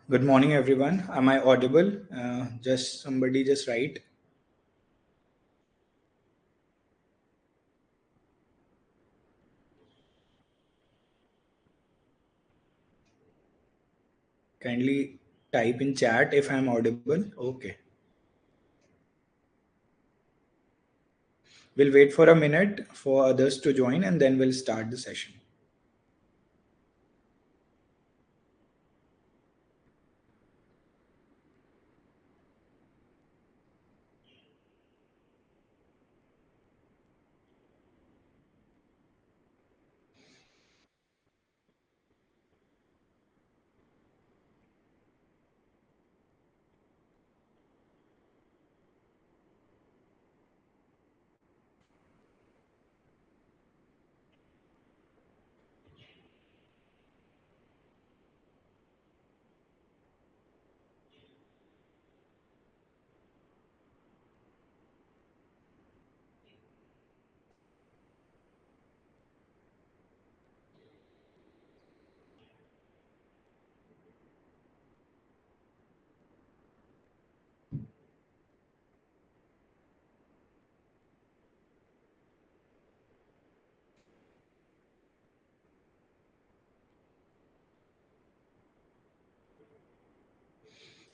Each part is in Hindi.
Good morning, everyone. Am I audible? Just somebody just write. Kindly type in chat if I'm audible. Okay. We'll wait for a minute for others to join and then we'll start the session.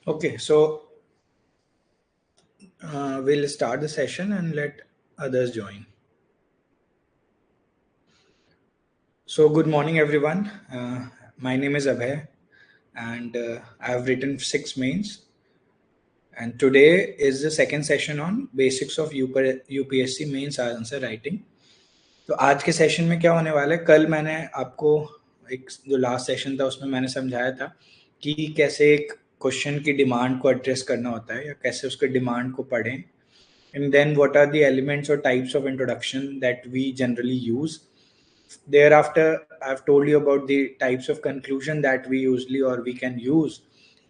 Okay, so we'll start the session and let others join. So, good morning, everyone. My name is Abhay and I've written 6 mains. And today is the second session on basics of UPSC mains answer writing. तो आज के सेशन में क्या होने वाला है, कल मैंने आपको एक जो लास्ट सेशन था उसमें मैंने समझाया था कि कैसे एक क्वेश्चन की डिमांड को एड्रेस करना होता है या कैसे उसके डिमांड को पढ़ें, and then what are the elements और types of introduction that we generally use. Thereafter, I've told you about the types of conclusion that we usually or we can use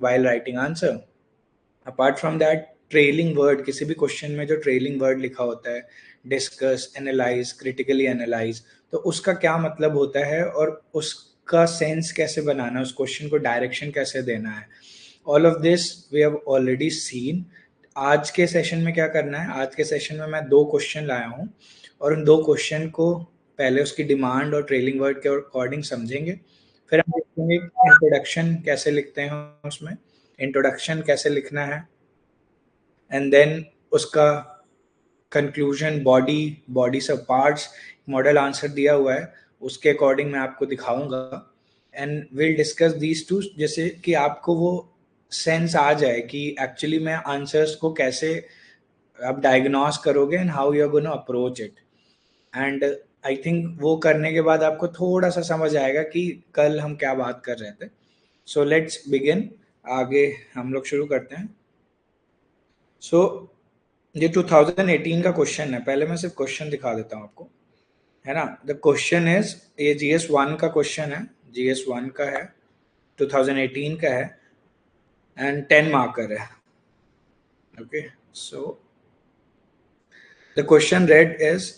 while writing answer. Apart from that, trailing word, किसी भी क्वेश्चन में जो ट्रेलिंग वर्ड लिखा होता है, डिस्कस, एनालाइज, क्रिटिकली एनालाइज, तो उसका क्या मतलब होता है और उसका सेंस कैसे बनाना है, उस क्वेश्चन को डायरेक्शन कैसे देना है, all of this we have already seen. आज के सेशन में क्या करना है, आज के सेशन में मैं 2 क्वेश्चन लाया हूँ और उन 2 क्वेश्चन को पहले उसकी डिमांड और ट्रेलिंग वर्ड के अकॉर्डिंग समझेंगे. फिर हम देखेंगे इंट्रोडक्शन कैसे लिखते हैं, उसमें इंट्रोडक्शन कैसे लिखना है, एंड देन उसका कंक्लूजन, बॉडी सब पार्ट्स, मॉडल आंसर दिया हुआ है उसके अकॉर्डिंग मैं आपको दिखाऊंगा. And will discuss these two, जैसे कि आपको वो सेंस आ जाए कि एक्चुअली मैं आंसर्स को कैसे आप डायग्नोस करोगे and how you are gonna approach it. And I think वो करने के बाद आपको थोड़ा सा समझ आएगा कि कल हम क्या बात कर रहे थे. So let's begin. आगे हम लोग शुरू करते हैं. सो ये 2018 का क्वेश्चन है. पहले मैं सिर्फ क्वेश्चन दिखा देता हूँ आपको, है ना. द क्वेश्चन इज, ये GS1 का क्वेश्चन है, GS1 का है, 2018 का है एंड 10 मार्कर है. Okay, so the question red is,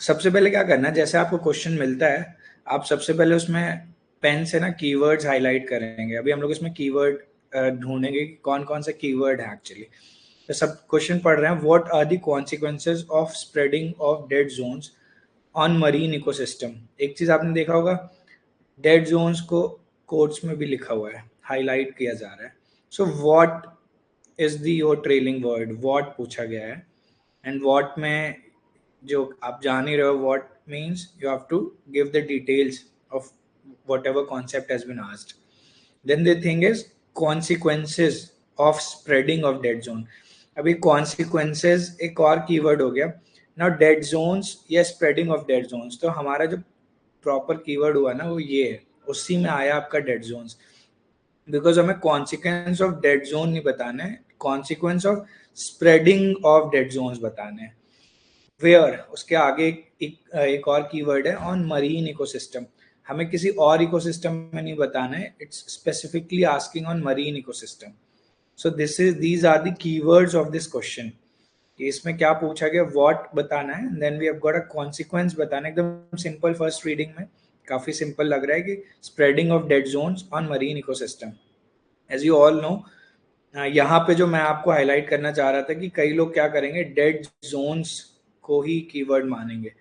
सबसे पहले क्या करना है, जैसे आपको क्वेश्चन मिलता है आप सबसे पहले उसमें पेन से ना कीवर्ड्स हाईलाइट करेंगे. अभी हम लोग इसमें कीवर्ड ढूंढेंगे कि कौन कौन से कीवर्ड है एक्चुअली. तो सब क्वेश्चन पढ़ रहे हैं, what are the consequences of spreading of dead zones on marine ecosystem. एक चीज आपने देखा होगा, डेड जोन्स को कोट्स में भी लिखा हुआ है, हाईलाइट किया जा रहा है. So what is the your trailing word, what पूछा गया है. एंड व्हाट में जो आप जान ही रहे हो, what means you have to give the details of whatever concept has been asked. Then the thing is consequences of spreading of dead zone. अभी कॉन्सिक्वेंसेज एक और कीवर्ड हो गया. नाउ डेड जोन्स या स्प्रेडिंग ऑफ डेड जोन्स, तो हमारा जो प्रॉपर कीवर्ड हुआ ना वो ये है, उसी में आया आपका डेड जोन्स. बिकॉज हमें कॉन्सिक्वेंस ऑफ डेड जोन नहीं बताना है, consequence of spreading of dead zones बताने हैं. वेयर, उसके आगे एक और कीवर्ड है, ऑन मरीन इकोसिस्टम. हमें किसी और इकोसिस्टम में नहीं बताना है, it's specifically asking on marine ecosystem. So these are the keywords of this question. इसमें क्या पूछा गया, व्हाट बताना है, then we have got a consequence बताना है. एकदम सिंपल, फर्स्ट रीडिंग में काफी सिंपल लग रहा है कि spreading of dead zones on marine ecosystem. As you all know, यहाँ पे जो मैं आपको हाईलाइट करना चाह रहा था कि कई लोग क्या करेंगे, डेड जोन्स को ही कीवर्ड मानेंगे।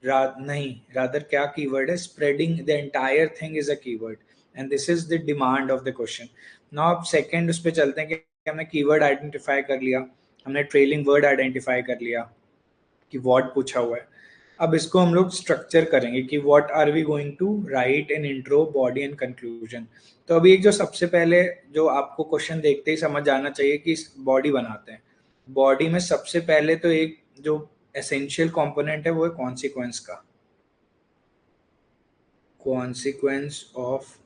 नहीं, रादर क्या कीवर्ड है, spreading the entire thing is a keyword, and this is the demand of the question. Now आप सेकंड उस पे चलते हैं कि हमने कीवर्ड आइडेंटिफाई कर लिया, हमने ट्रेलिंग वर्ड आइडेंटिफाई कर लिया कि व्हाट पूछा हुआ है। अब इसको हम लोग स्ट्रक्चर करेंगे कि what are we going to write in intro, body and conclusion. तो अभी एक जो सबसे पहले जो आपको क्वेश्चन देखते ही समझ आना चाहिए कि बॉडी बनाते हैं। बॉडी में सबसे पहले तो एक जो एसेंशियल कंपोनेंट है वो है कॉन्सिक्वेंस का, consequence of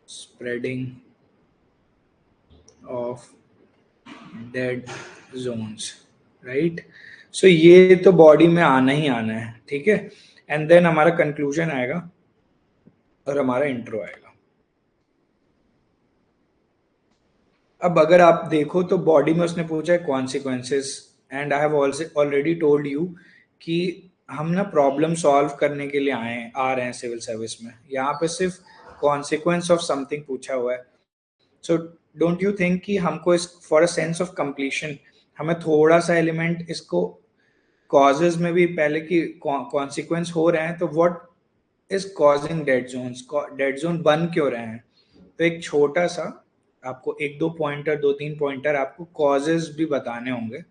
spreading of dead zones, right. So ये तो बॉडी में आना ही आना है, ठीक है। एंड देन हमारा कंक्लूजन आएगा और हमारा इंट्रो आएगा। अब अगर आप देखो तो बॉडी में उसने पूछा है consequences, and I have already told you कि हम ना प्रॉब्लम सॉल्व करने के लिए आ रहे हैं सिविल सर्विस में। यहाँ पे सिर्फ कॉन्सिक्वेंस ऑफ समथिंग पूछा हुआ है। सो डोंट यू थिंक कि हमको इस for a sense of completion हमें थोड़ा सा एलिमेंट इसको कॉजेज में भी पहले की कॉन्सिक्वेंस हो रहे हैं तो what is causing dead zones, dead zone बन क्यों रहे हैं। तो एक छोटा सा आपको एक दो पॉइंटर, दो तीन पॉइंटर आपको कॉजेज भी बताने होंगे,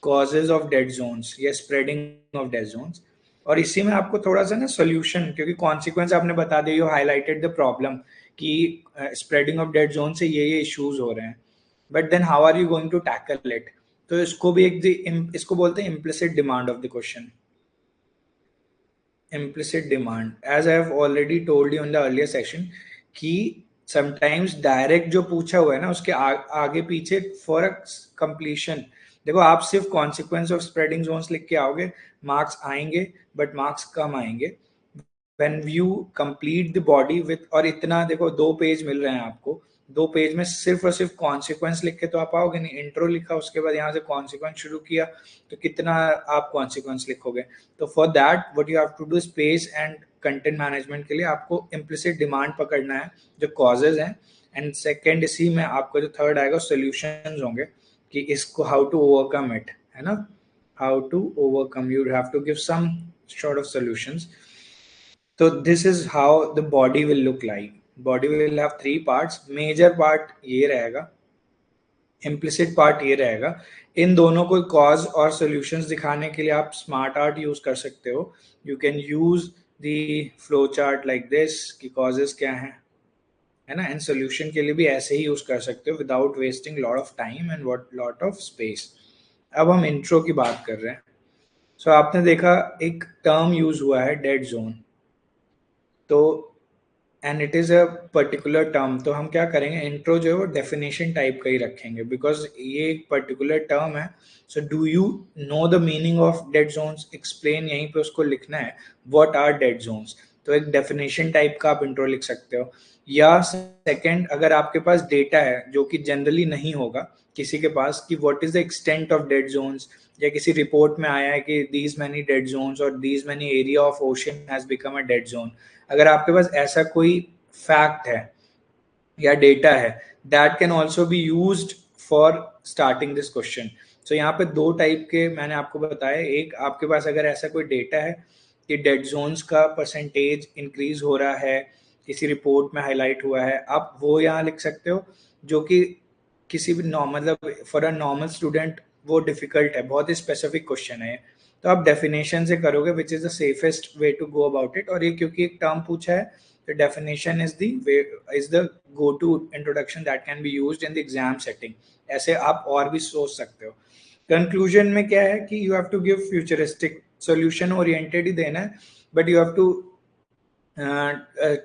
कॉजेज ऑफ डेड जोन्स या स्प्रेडिंग ऑफ डेड जोन्स। और इसी में आपको थोड़ा सा ना सोल्यूशन, क्योंकि कॉन्सिक्वेंस आपने बता दिया, यू हाईलाइटेड द प्रॉब्लम कि स्प्रेडिंग ऑफ डेड जोन से ये इश्यूज हो रहे हैं, but then how are you going to tackle it. तो इसको भी इसको बोलते हैं implicit demand of the question. implicit demand, as I have already told you in the earlier session कि sometimes direct जो पूछा हुआ है ना उसके आगे पीछे for a completion, देखो आप सिर्फ consequence of spreading zones लिख के आओगे, मार्क्स आएंगे बट मार्क्स कम आएंगे। when you complete the body with, और इतना देखो 2 पेज मिल रहे हैं आपको, 2 पेज में सिर्फ और सिर्फ कॉन्सिक्वेंस लिख के तो आप आओगे नहीं। इंट्रो लिखा, उसके बाद यहाँ से कॉन्सिक्वेंस शुरू किया, तो कितना आप कॉन्सिक्वेंस लिखोगे। तो for that what you have to do, space and content management के लिए आपको इम्प्लिसिट डिमांड पकड़ना है जो कॉजेज हैं, एंड सेकेंड इसी में आपका जो थर्ड आएगा सोल्यूशन होंगे कि इसको हाउ टू ओवरकम इट, है ना। How to overcome, you have to give some sort of solutions. So this is how the body will look like. Body will have 3 parts. Major part ये रहेगा, implicit part ये रहेगा। इन दोनों को cause और solutions दिखाने के लिए आप smart art use कर सकते हो। You can use the flow chart like this कि causes क्या हैं, है ना, एंड solution के लिए भी ऐसे ही use कर सकते हो without wasting lot of time and lot of space। अब हम intro की बात कर रहे हैं। So आपने देखा एक term use हुआ है dead zone, तो and it is a particular term. तो हम क्या करेंगे, इंट्रो जो है वो डेफिनेशन टाइप का ही रखेंगे बिकॉज ये एक पर्टिकुलर टर्म है। So do you know the meaning of dead zones, explain, यहीं पे उसको लिखना है व्हाट आर डेड जोन्स। तो एक डेफिनेशन टाइप का आप इंट्रो लिख सकते हो। या सेकंड, अगर आपके पास डेटा है जो कि जनरली नहीं होगा किसी के पास, कि what is the extent of dead zones, या किसी रिपोर्ट में आया है कि दीज मैनी डेड जोन्स और these many area of ocean has become a dead zone. अगर आपके पास ऐसा कोई फैक्ट है या डेटा है, that can also be used for starting this question. So यहाँ पे 2 टाइप के मैंने आपको बताया। एक, आपके पास अगर ऐसा कोई डेटा है कि डेड जोन्स का परसेंटेज इंक्रीज हो रहा है, किसी रिपोर्ट में हाईलाइट हुआ है, आप वो यहाँ लिख सकते हो, जो कि किसी भी मतलब फॉर अ नॉर्मल स्टूडेंट वो डिफिकल्ट है, बहुत ही स्पेसिफिक क्वेश्चन है। तो आप डेफिनेशन से करोगे which is the safest way to go about it. और ये क्योंकि एक टर्म पूछा है, the definition is the go-to introduction that can be used in the exam setting। ऐसे आप और भी सोच सकते हो। कंक्लूजन में क्या है कि you have to give futuristic solution oriented ही देना है, but you have to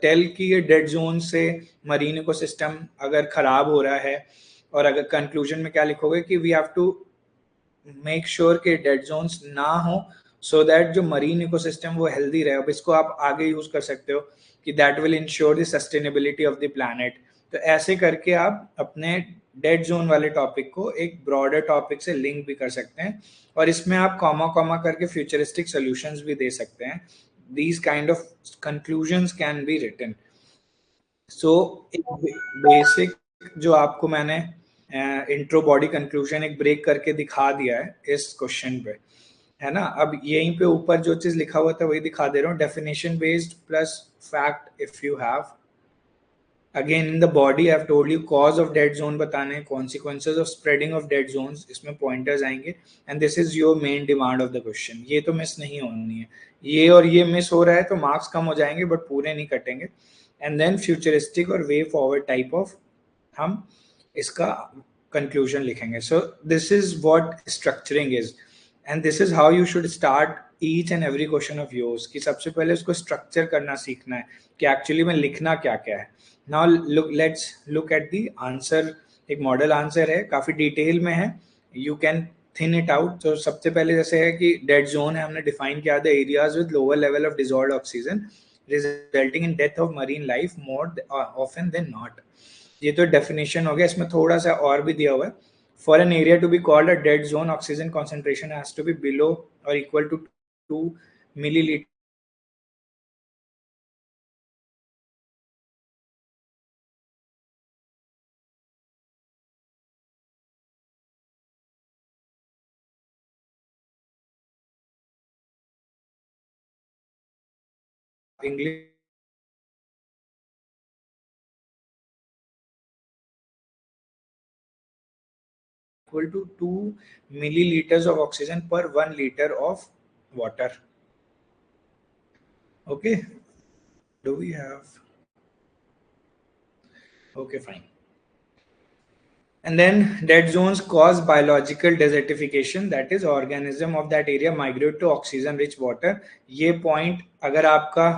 tell कि ये डेड जोन से मरीन इकोसिस्टम अगर खराब हो रहा है, और अगर कंक्लूजन में क्या लिखोगे कि we have to make sure कि डेड जोन्स ना हो, सो दैट जो मरीन इकोसिस्टम वो हेल्दी रहे। अब इसको आप आगे यूज कर सकते हो कि that will ensure the sustainability of the planet. तो ऐसे करके आप अपने डेड जोन वाले टॉपिक को एक ब्रॉडर टॉपिक से लिंक भी कर सकते हैं, और इसमें आप कॉमा कॉमा करके फ्यूचरिस्टिक सॉल्यूशंस भी दे सकते हैं। These kind of conclusions can be written. So basic जो आपको मैंने इंट्रो बॉडी कंक्लूजन एक ब्रेक करके दिखा दिया है इस क्वेश्चन पे, है ना। अब यहीं पे ऊपर जो चीज लिखा हुआ था वही दिखा दे रहा हूँ, definition based plus fact if you have. Again in the body I have told you cause of dead zone बताने, consequences of spreading of dead zones, इसमें पॉइंटर्स आएंगे। And this is your main demand of the question, ये तो मिस नहीं होनी है। ये और ये मिस हो रहा है तो मार्क्स कम हो जाएंगे बट पूरे नहीं कटेंगे। एंड देन फ्यूचरिस्टिक और वे फॉरवर्ड टाइप ऑफ हम इसका कंक्लूजन लिखेंगे। सो this is what structuring is and this is how you should start each and every question of yours, कि सबसे पहले उसको स्ट्रक्चर करना सीखना है कि एक्चुअली में लिखना क्या क्या है। Now let's look at the answer. एक मॉडल आंसर है, काफी डिटेल में है, you can thin it out. तो सबसे पहले जैसे है कि डेड जोन है, हमने डिफाइन किया था areas with lower level of dissolved oxygen resulting in death of marine life more often than not. ये तो डेफिनेशन हो गया, इसमें थोड़ा सा और भी दिया हुआ है। For an area to be called a dead zone, oxygen concentration has to be below or equal to 2 millilitre English equal to 2 milliliters of oxygen per 1 liter of water. Okay, do we have? Okay, fine. And then dead zones cause biological desertification, that is organism of that area migrate to oxygen rich water. ये point अगर आपका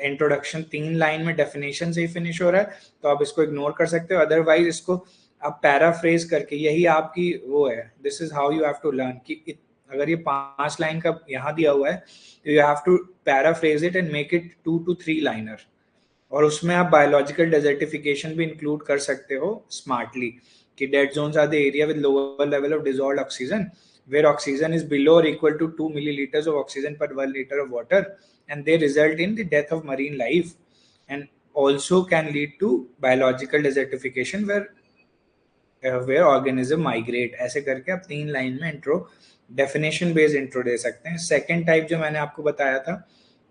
इंट्रोडक्शन 3 लाइन में डेफिनेशन से ही फिनिश हो रहा है तो आप इसको इग्नोर कर सकते हो, अदरवाइज इसको आप पैराफ्रेज करके, यही आपकी वो है, this is how you have to learn कि अगर ये 5 लाइन का यहाँ दिया हुआ है तो you have to paraphrase it and make it 2 to 3 liner, और उसमें आप बायोलॉजिकल डेजर्टिफिकेशन भी इंक्लूड कर सकते हो स्मार्टली कि dead zones are the area with lower level of dissolved oxygen where oxygen is below or equal to 2 milliliters of oxygen per 1 liter of water, and they result in the death of marine life and also can lead to biological desertification where organism migrate। ऐसे करके आप 3 लाइन में इंट्रो डेफिनेशन बेस्ड इंट्रो दे सकते हैं। सेकेंड टाइप जो मैंने आपको बताया था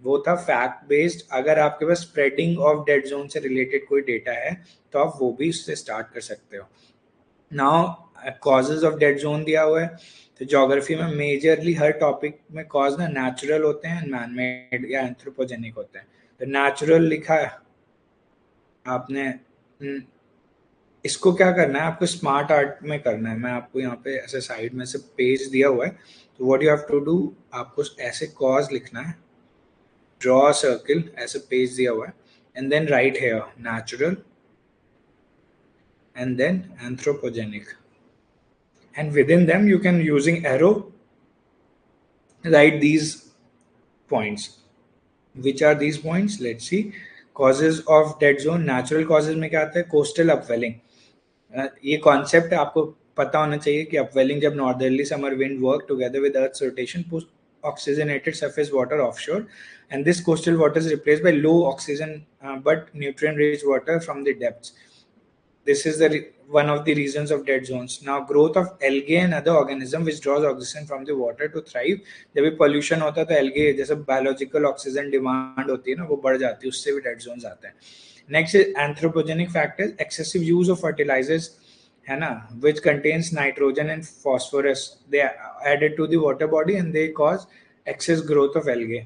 वो था फैक्ट बेस्ड, अगर आपके पास स्प्रेडिंग ऑफ डेड जोन से रिलेटेड कोई डेटा है तो आप वो भी उससे स्टार्ट कर सकते हो। Now causes of dead zone दिया हुआ है, तो ज्योग्राफी में मेजरली हर टॉपिक में कॉज ना नेचुरल होते हैं, मैन मेड या एंथ्रोपोजेनिक होते हैं। तो नेचुरल लिखा है आपने, इसको क्या करना है आपको स्मार्ट आर्ट में करना है, मैं आपको यहाँ पे ऐसे साइड में से पेज दिया हुआ है, तो what you have to do, आपको ऐसे कॉज लिखना है, ड्रॉ सर्किल, ऐसे पेज दिया हुआ है, and then write here natural and then anthropogenic, and within them you can using arrow write these points. Which are these points? Let's see. Causes of dead zone, natural causes में क्या आता है, coastal upwelling। ये कॉन्सेप्ट आपको पता होना चाहिए कि अपवेलिंग जब northerly summer wind work together with earth's rotation push oxygenated surface water offshore, and this coastal water is replaced by low oxygen but nutrient rich water from the depths. This is one of the reasons of dead zones. Now growth of algae and other organism which draws oxygen from the water to thrive, जब भी pollution होता है तो algae जैसे biological oxygen demand होती है ना वो बढ़ जाती है, उससे भी dead zones आते हैं। Next is anthropogenic factors, excessive use of fertilizers है ना, which contains nitrogen and phosphorus, they are added to the water body and they cause excess growth of algae.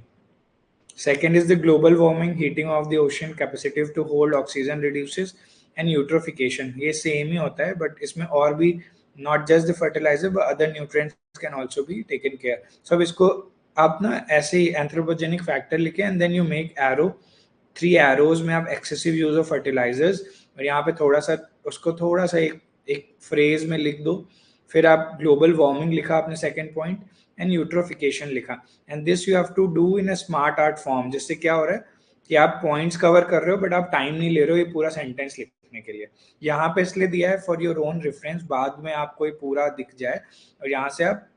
Second is the global warming, heating of the ocean capacity to hold oxygen reduces and eutrophication, ये सेम ही होता है बट इसमें और भी not just the fertilizer but other nutrients can also be taken care। so इसको आप ना ऐसे ही anthropogenic factor लिखे and then you make arrow, 3 arrows में आप excessive use of fertilizers, और यहाँ पे थोड़ा सा उसको थोड़ा सा एक फ्रेज में लिख दो, फिर आप ग्लोबल वार्मिंग लिखा आपने सेकेंड पॉइंट एंड यूट्रोफिकेशन लिखा, and this you have to do in a smart art form, जिससे क्या हो रहा है कि आप पॉइंट्स कवर कर रहे हो बट आप टाइम नहीं ले रहे हो ये पूरा सेंटेंस लिखने के लिए। यहाँ पे इसलिए दिया है फॉर योर ओन रेफरेंस, बाद में आपको ये पूरा दिख जाए और यहाँ से आप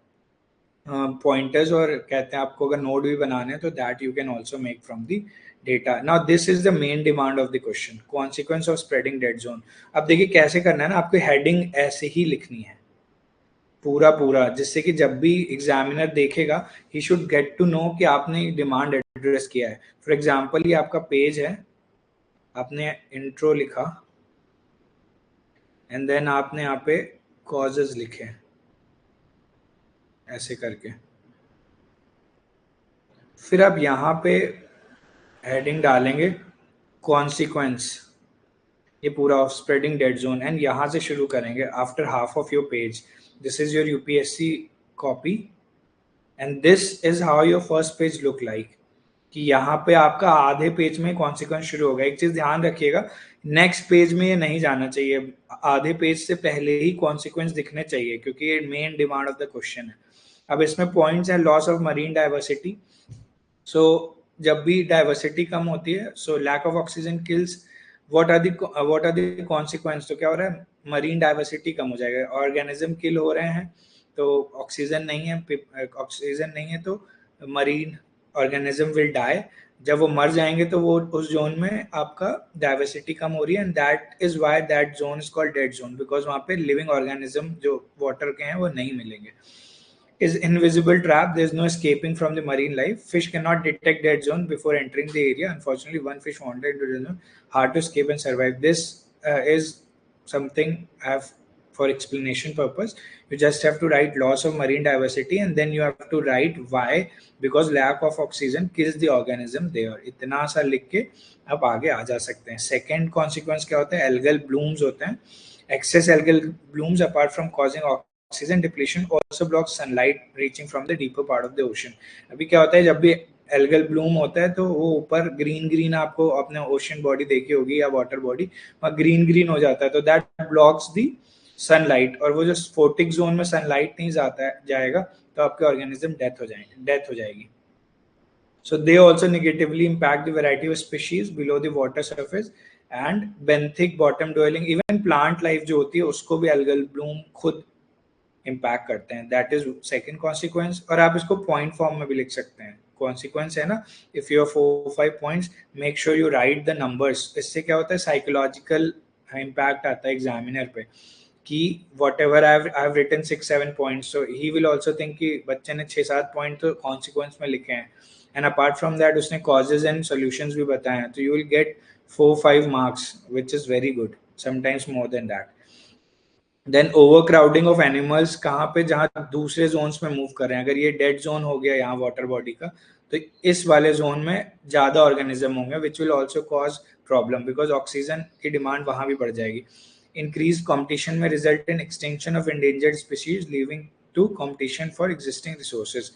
पॉइंटर्स और कहते हैं आपको अगर नोड भी बनाने हैं तो that you can also make from the data. Now this is the main demand of the question, consequence of spreading dead zone. अब देखिए कैसे करना है ना, आपको हेडिंग ऐसे ही लिखनी है पूरा पूरा, जिससे कि जब भी एग्जामिनर देखेगा he should get to know कि आपने डिमांड एड्रेस किया है. फॉर एग्जाम्पल ये आपका पेज है, आपने इंट्रो लिखा एंड देन आपने यहाँ पे कॉजेज लिखे ऐसे करके, फिर आप यहाँ पे हेडिंग डालेंगे कॉन्सिक्वेंस, ये पूरा of spreading dead zone, and यहाँ से शुरू करेंगे after half of your page. This is your UPSC copy and this is how your first page look like. कि यहाँ पे आपका आधे पेज में कॉन्सिक्वेंस शुरू होगा. एक चीज ध्यान रखिएगा, नेक्स्ट पेज में ये नहीं जाना चाहिए, आधे पेज से पहले ही कॉन्सिक्वेंस दिखने चाहिए, क्योंकि ये main demand of the question है. अब इसमें पॉइंट्स है loss of marine diversity. So जब भी डाइवर्सिटी कम होती है, so lack of oxygen kills, what are the consequence. तो क्या हो रहा है, मरीन डाइवर्सिटी कम हो जाएगा, ऑर्गेनिज्म किल हो रहे हैं, तो ऑक्सीजन नहीं है तो मरीन ऑर्गेनिज्म विल डाई. जब वो मर जाएंगे तो वो उस जोन में आपका डाइवर्सिटी कम हो रही है, and that is why that zone is called dead zone, because वहाँ पे लिविंग ऑर्गेनिज्म जो वाटर के हैं वो नहीं मिलेंगे. Is invisible trap. There is no escaping from the marine life. Fish cannot detect dead zone before entering the area. Unfortunately, one fish wandered into the zone, hard to escape and survive. This is something I have for explanation purpose. You just have to write loss of marine diversity, and then you have to write why, because lack of oxygen kills the organism there. इतना सा लिख के आप आगे आ जा सकते हैं. Second consequence क्या होता है, algal blooms होते हैं. Excess algal blooms apart from causing oxygen depletion also blocks sunlight reaching from the deeper part of the ocean. अभी क्या होता है, जब भी एल्गल ब्लूम होता है तो वो ऊपर ग्रीन ग्रीन, आपको अपने ओशन बॉडी देखी होगी या वाटर बॉडी, वहाँ ग्रीन ग्रीन हो जाता है, तो दैट ब्लॉक्स दी सनलाइट, और वो जो स्फोटिक जोन में सनलाइट नहीं जाएगा तो आपके ऑर्गेनिज्म डेथ हो जाएगी. So they also negatively impact the variety of species below the water surface and benthic bottom dwelling. Even plant life जो होती है उसको भी algal bloom खुद इम्पैक्ट करते हैं. That is second consequence. और आप इसको पॉइंट फॉर्म में भी लिख सकते हैं. कॉन्सिक्वेंस है ना, if you 4-5 points, make sure you right the numbers. इससे क्या होता है, साइकोलॉजिकल इम्पैक्ट आता है एग्जामिनर पे कि whatever I have written 6-7 points, so he will also think कि बच्चे ने 6-7 पॉइंट तो कॉन्सिक्वेंस में लिखे हैं, एंड अपार्ट फ्रॉम दैट उसने कॉजेज एंड सोल्यूशंस भी बताए हैं, तो you will get 4-5 marks, which is very good, sometimes more than that. Then overcrowding of animals, कहाँ पे, जहाँ दूसरे जोन्स में मूव कर रहे हैं. अगर ये डेड जोन हो गया यहाँ वाटर बॉडी का, तो इस वाले जोन में ज्यादा ऑर्गेनिज्म होंगे, which will also cause problem, because oxygen की डिमांड वहां भी बढ़ जाएगी. इंक्रीज कॉम्पिटिशन में result in extinction of endangered species, leaving to competition for existing resources.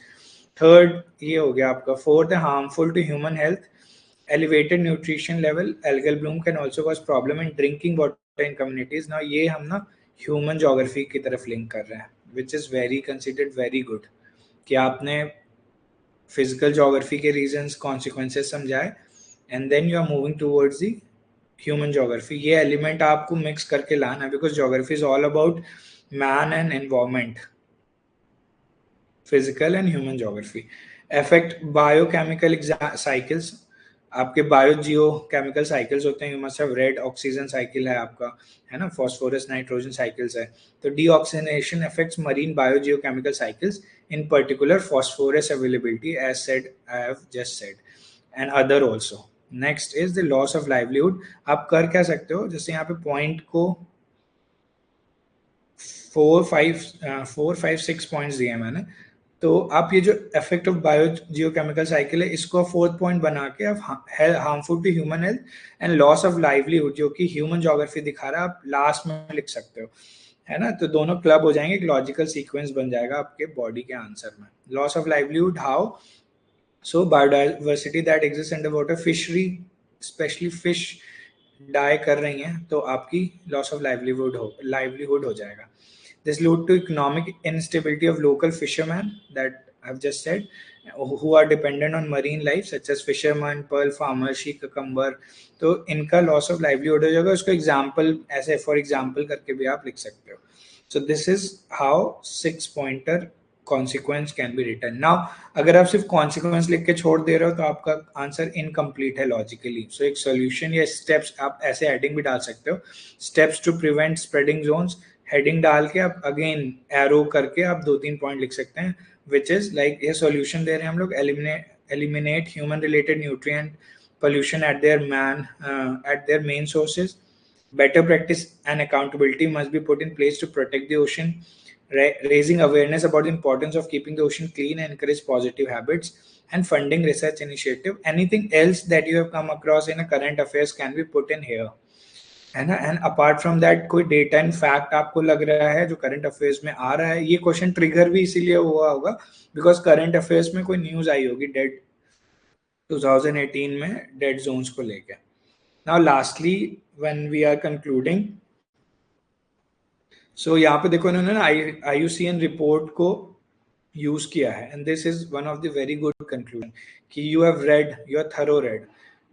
Third ये हो गया आपका. फोर्थ है harmful to human health, elevated nutrition level. Algal bloom can also cause problem in drinking water in communities. Now ये हम ना ह्यूमन जोग्राफी की तरफ लिंक कर रहे हैं, which is very considered very good, कि आपने फिजिकल जोग्राफी के रीजंस कॉन्सिक्वेंसेस समझाए, and then you are moving towards the human geography. ये एलिमेंट आपको मिक्स करके लाना है, because geography is all about man and environment, physical and human geography. Effect biochemical cycles, आपके बायो जियो केमिकल साइकिल्स होते हैं. You must have read, oxygen cycle है आपका, है ना, फॉस्फोरस नाइट्रोजन साइकिल्स है. तो deoxygenation affects marine bio geo chemical cycles, in particular phosphorus availability, as said I have just said, and other also. Next is the loss of livelihood. आप कर क्या सकते हो, जैसे यहाँ पे पॉइंट को 4-5-6 पॉइंट्स दिए मैंने, तो आप ये जो effect of bio geochemical cycle है, इसको 4th पॉइंट बना के आप harmful to human health and loss of livelihood, जो कि ह्यूमन जोग्राफी दिखा रहा है, आप लास्ट में लिख सकते हो, है ना. तो दोनों क्लब हो जाएंगे, एक लॉजिकल सीक्वेंस बन जाएगा आपके बॉडी के आंसर में. Loss of livelihood how, so biodiversity that exist under water, fishery specially fish die कर रही हैं, तो आपकी लॉस ऑफ लाइवलीहुड हो जाएगा. This lead to economic instability of local fishermen that I've just said, who are dependent on marine life, such as fishermen, pearl farmers, sea cucumber. तो इनका loss of livelihood हो जाएगा. उसको example ऐसे for example करके भी आप लिख सकते हो. So this is how 6 pointer consequence can be written. Now अगर आप सिर्फ consequence लिख के छोड़ दे रहे हो तो आपका आंसर इनकम्प्लीट है लॉजिकली. सो एक सोल्यूशन या स्टेप्स आप ऐसे हेडिंग भी डाल सकते हो, steps to prevent spreading zones. Heading डाल के आप अगेन एरो करके आप 2-3 पॉइंट लिख सकते हैं, विच इज लाइक ये सोल्यूशन दे रहे हैं हम लोग. Eliminate human related nutrient pollution at their main sources. Better practice and accountability must be put in place to protect the ocean. Raising awareness about the importance of keeping the ocean clean and encourage positive habits, and funding research initiative. Anything else that you have come across in a current affairs can be put in here, है ना. एंड अपार्ट फ्रॉम दैट कोई डेटा एंड फैक्ट आपको लग रहा है जो करंट अफेयर्स में आ रहा है. ये क्वेश्चन ट्रिगर भी इसीलिए हुआ होगा बिकॉज करंट अफेयर्स में कोई न्यूज आई होगी डेड 2018 में डेड जोन्स को लेके. Now lastly when we are concluding, so यहाँ पे देखो इन्होंने ना IUCN रिपोर्ट को यूज किया है, and this is one of the very good conclusion कि you have read, you are thorough read.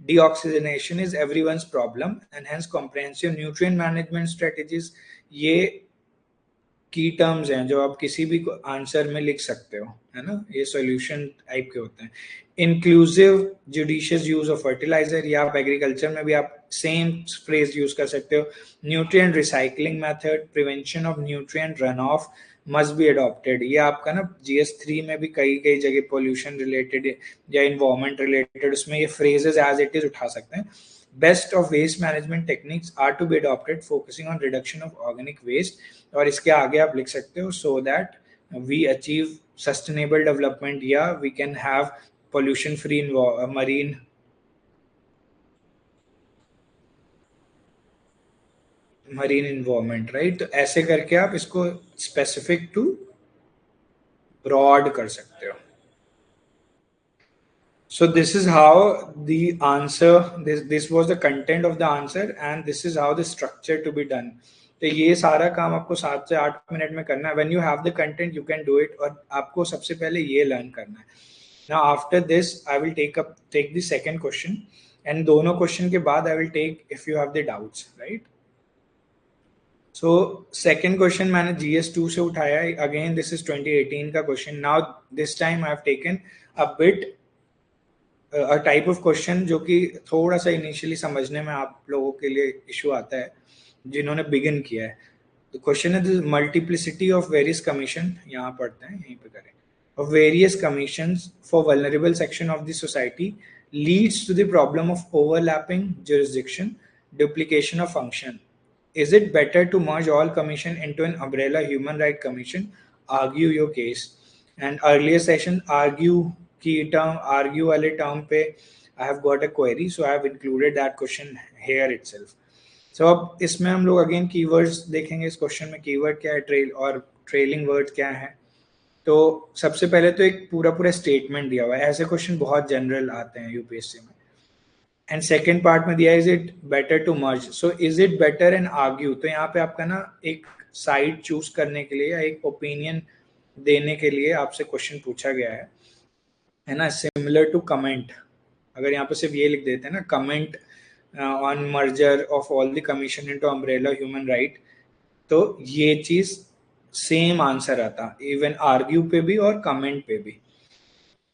Deoxygenation is everyone's problem and hence comprehensive nutrient management strategies. ये की टर्म्स हैं जो आप किसी भी आंसर में लिख सकते हो, है ना. ये सॉल्यूशन टाइप के होते हैं. Inclusive judicious use of fertiliser, या आप एग्रीकल्चर में भी आप सेम फ्रेज यूज कर सकते हो. Nutrient recycling method, prevention of nutrient run of must be adopted. ये आपका ना GS3 में भी कई जगह पोल्यूशन रिलेटेड या इन्वायरमेंट रिलेटेड उसमें ये फ्रेजेस एज इट इज उठा सकते हैं. Best of waste management techniques are to be adopted, focusing on reduction of organic waste. और इसके आगे आप लिख सकते हो so that we achieve sustainable development, या we can have pollution free marine environment, right. तो ऐसे करके आप इसको specific to broad कर सकते हो. So this is how the answer, this was the content of the answer and this is how the structure to be done. तो ये सारा काम आपको 7 से 8 मिनट में करना है. When you have the content you can do it, और आपको सबसे पहले ये लर्न करना है. Now after this I will take the second question, and दोनों क्वेश्चन के बाद I will take if you have the doubts, right. So second question मैंने GS2 से उठाया. Again this is 2018 का question. Now this time I have taken a bit a type of question जो कि थोड़ा सा इनिशियली समझने में आप लोगों के लिए इशू आता है जिन्होंने बिगिन किया है. तो क्वेश्चन है this multiplicity of various commission, यहाँ पढ़ते हैं यहीं पे करें, of various commissions for vulnerable section of the society leads to the problem of overlapping jurisdiction, duplication of function. Is it better to merge all commission into an umbrella human right commission? Argue your case. And earlier session argue की टर्म, आर्ग्यू वाले टर्म पे I have got a query, so I have included that question here itself. So अब इसमें हम लोग अगेन कीवर्ड्स देखेंगे. इस क्वेश्चन में कीवर्ड क्या है, ट्रेल और ट्रेलिंग वर्ड क्या है. तो सबसे पहले तो एक पूरा स्टेटमेंट दिया हुआ है. ऐसे क्वेश्चन बहुत जनरल आते हैं यूपीएससी में. एंड सेकेंड पार्ट में दिया is it better to merge. So is it better and argue, तो यहाँ पे आपका ना एक साइड चूज करने के लिए या एक ओपिनियन देने के लिए आपसे क्वेश्चन पूछा गया है ना. सिमिलर टू कमेंट, अगर यहाँ पे सिर्फ ये लिख देते हैं ना, comment on merger of all the commission into umbrella human right, तो ये चीज सेम आंसर आता इवन आर्ग्यू पे भी और कमेंट पे भी.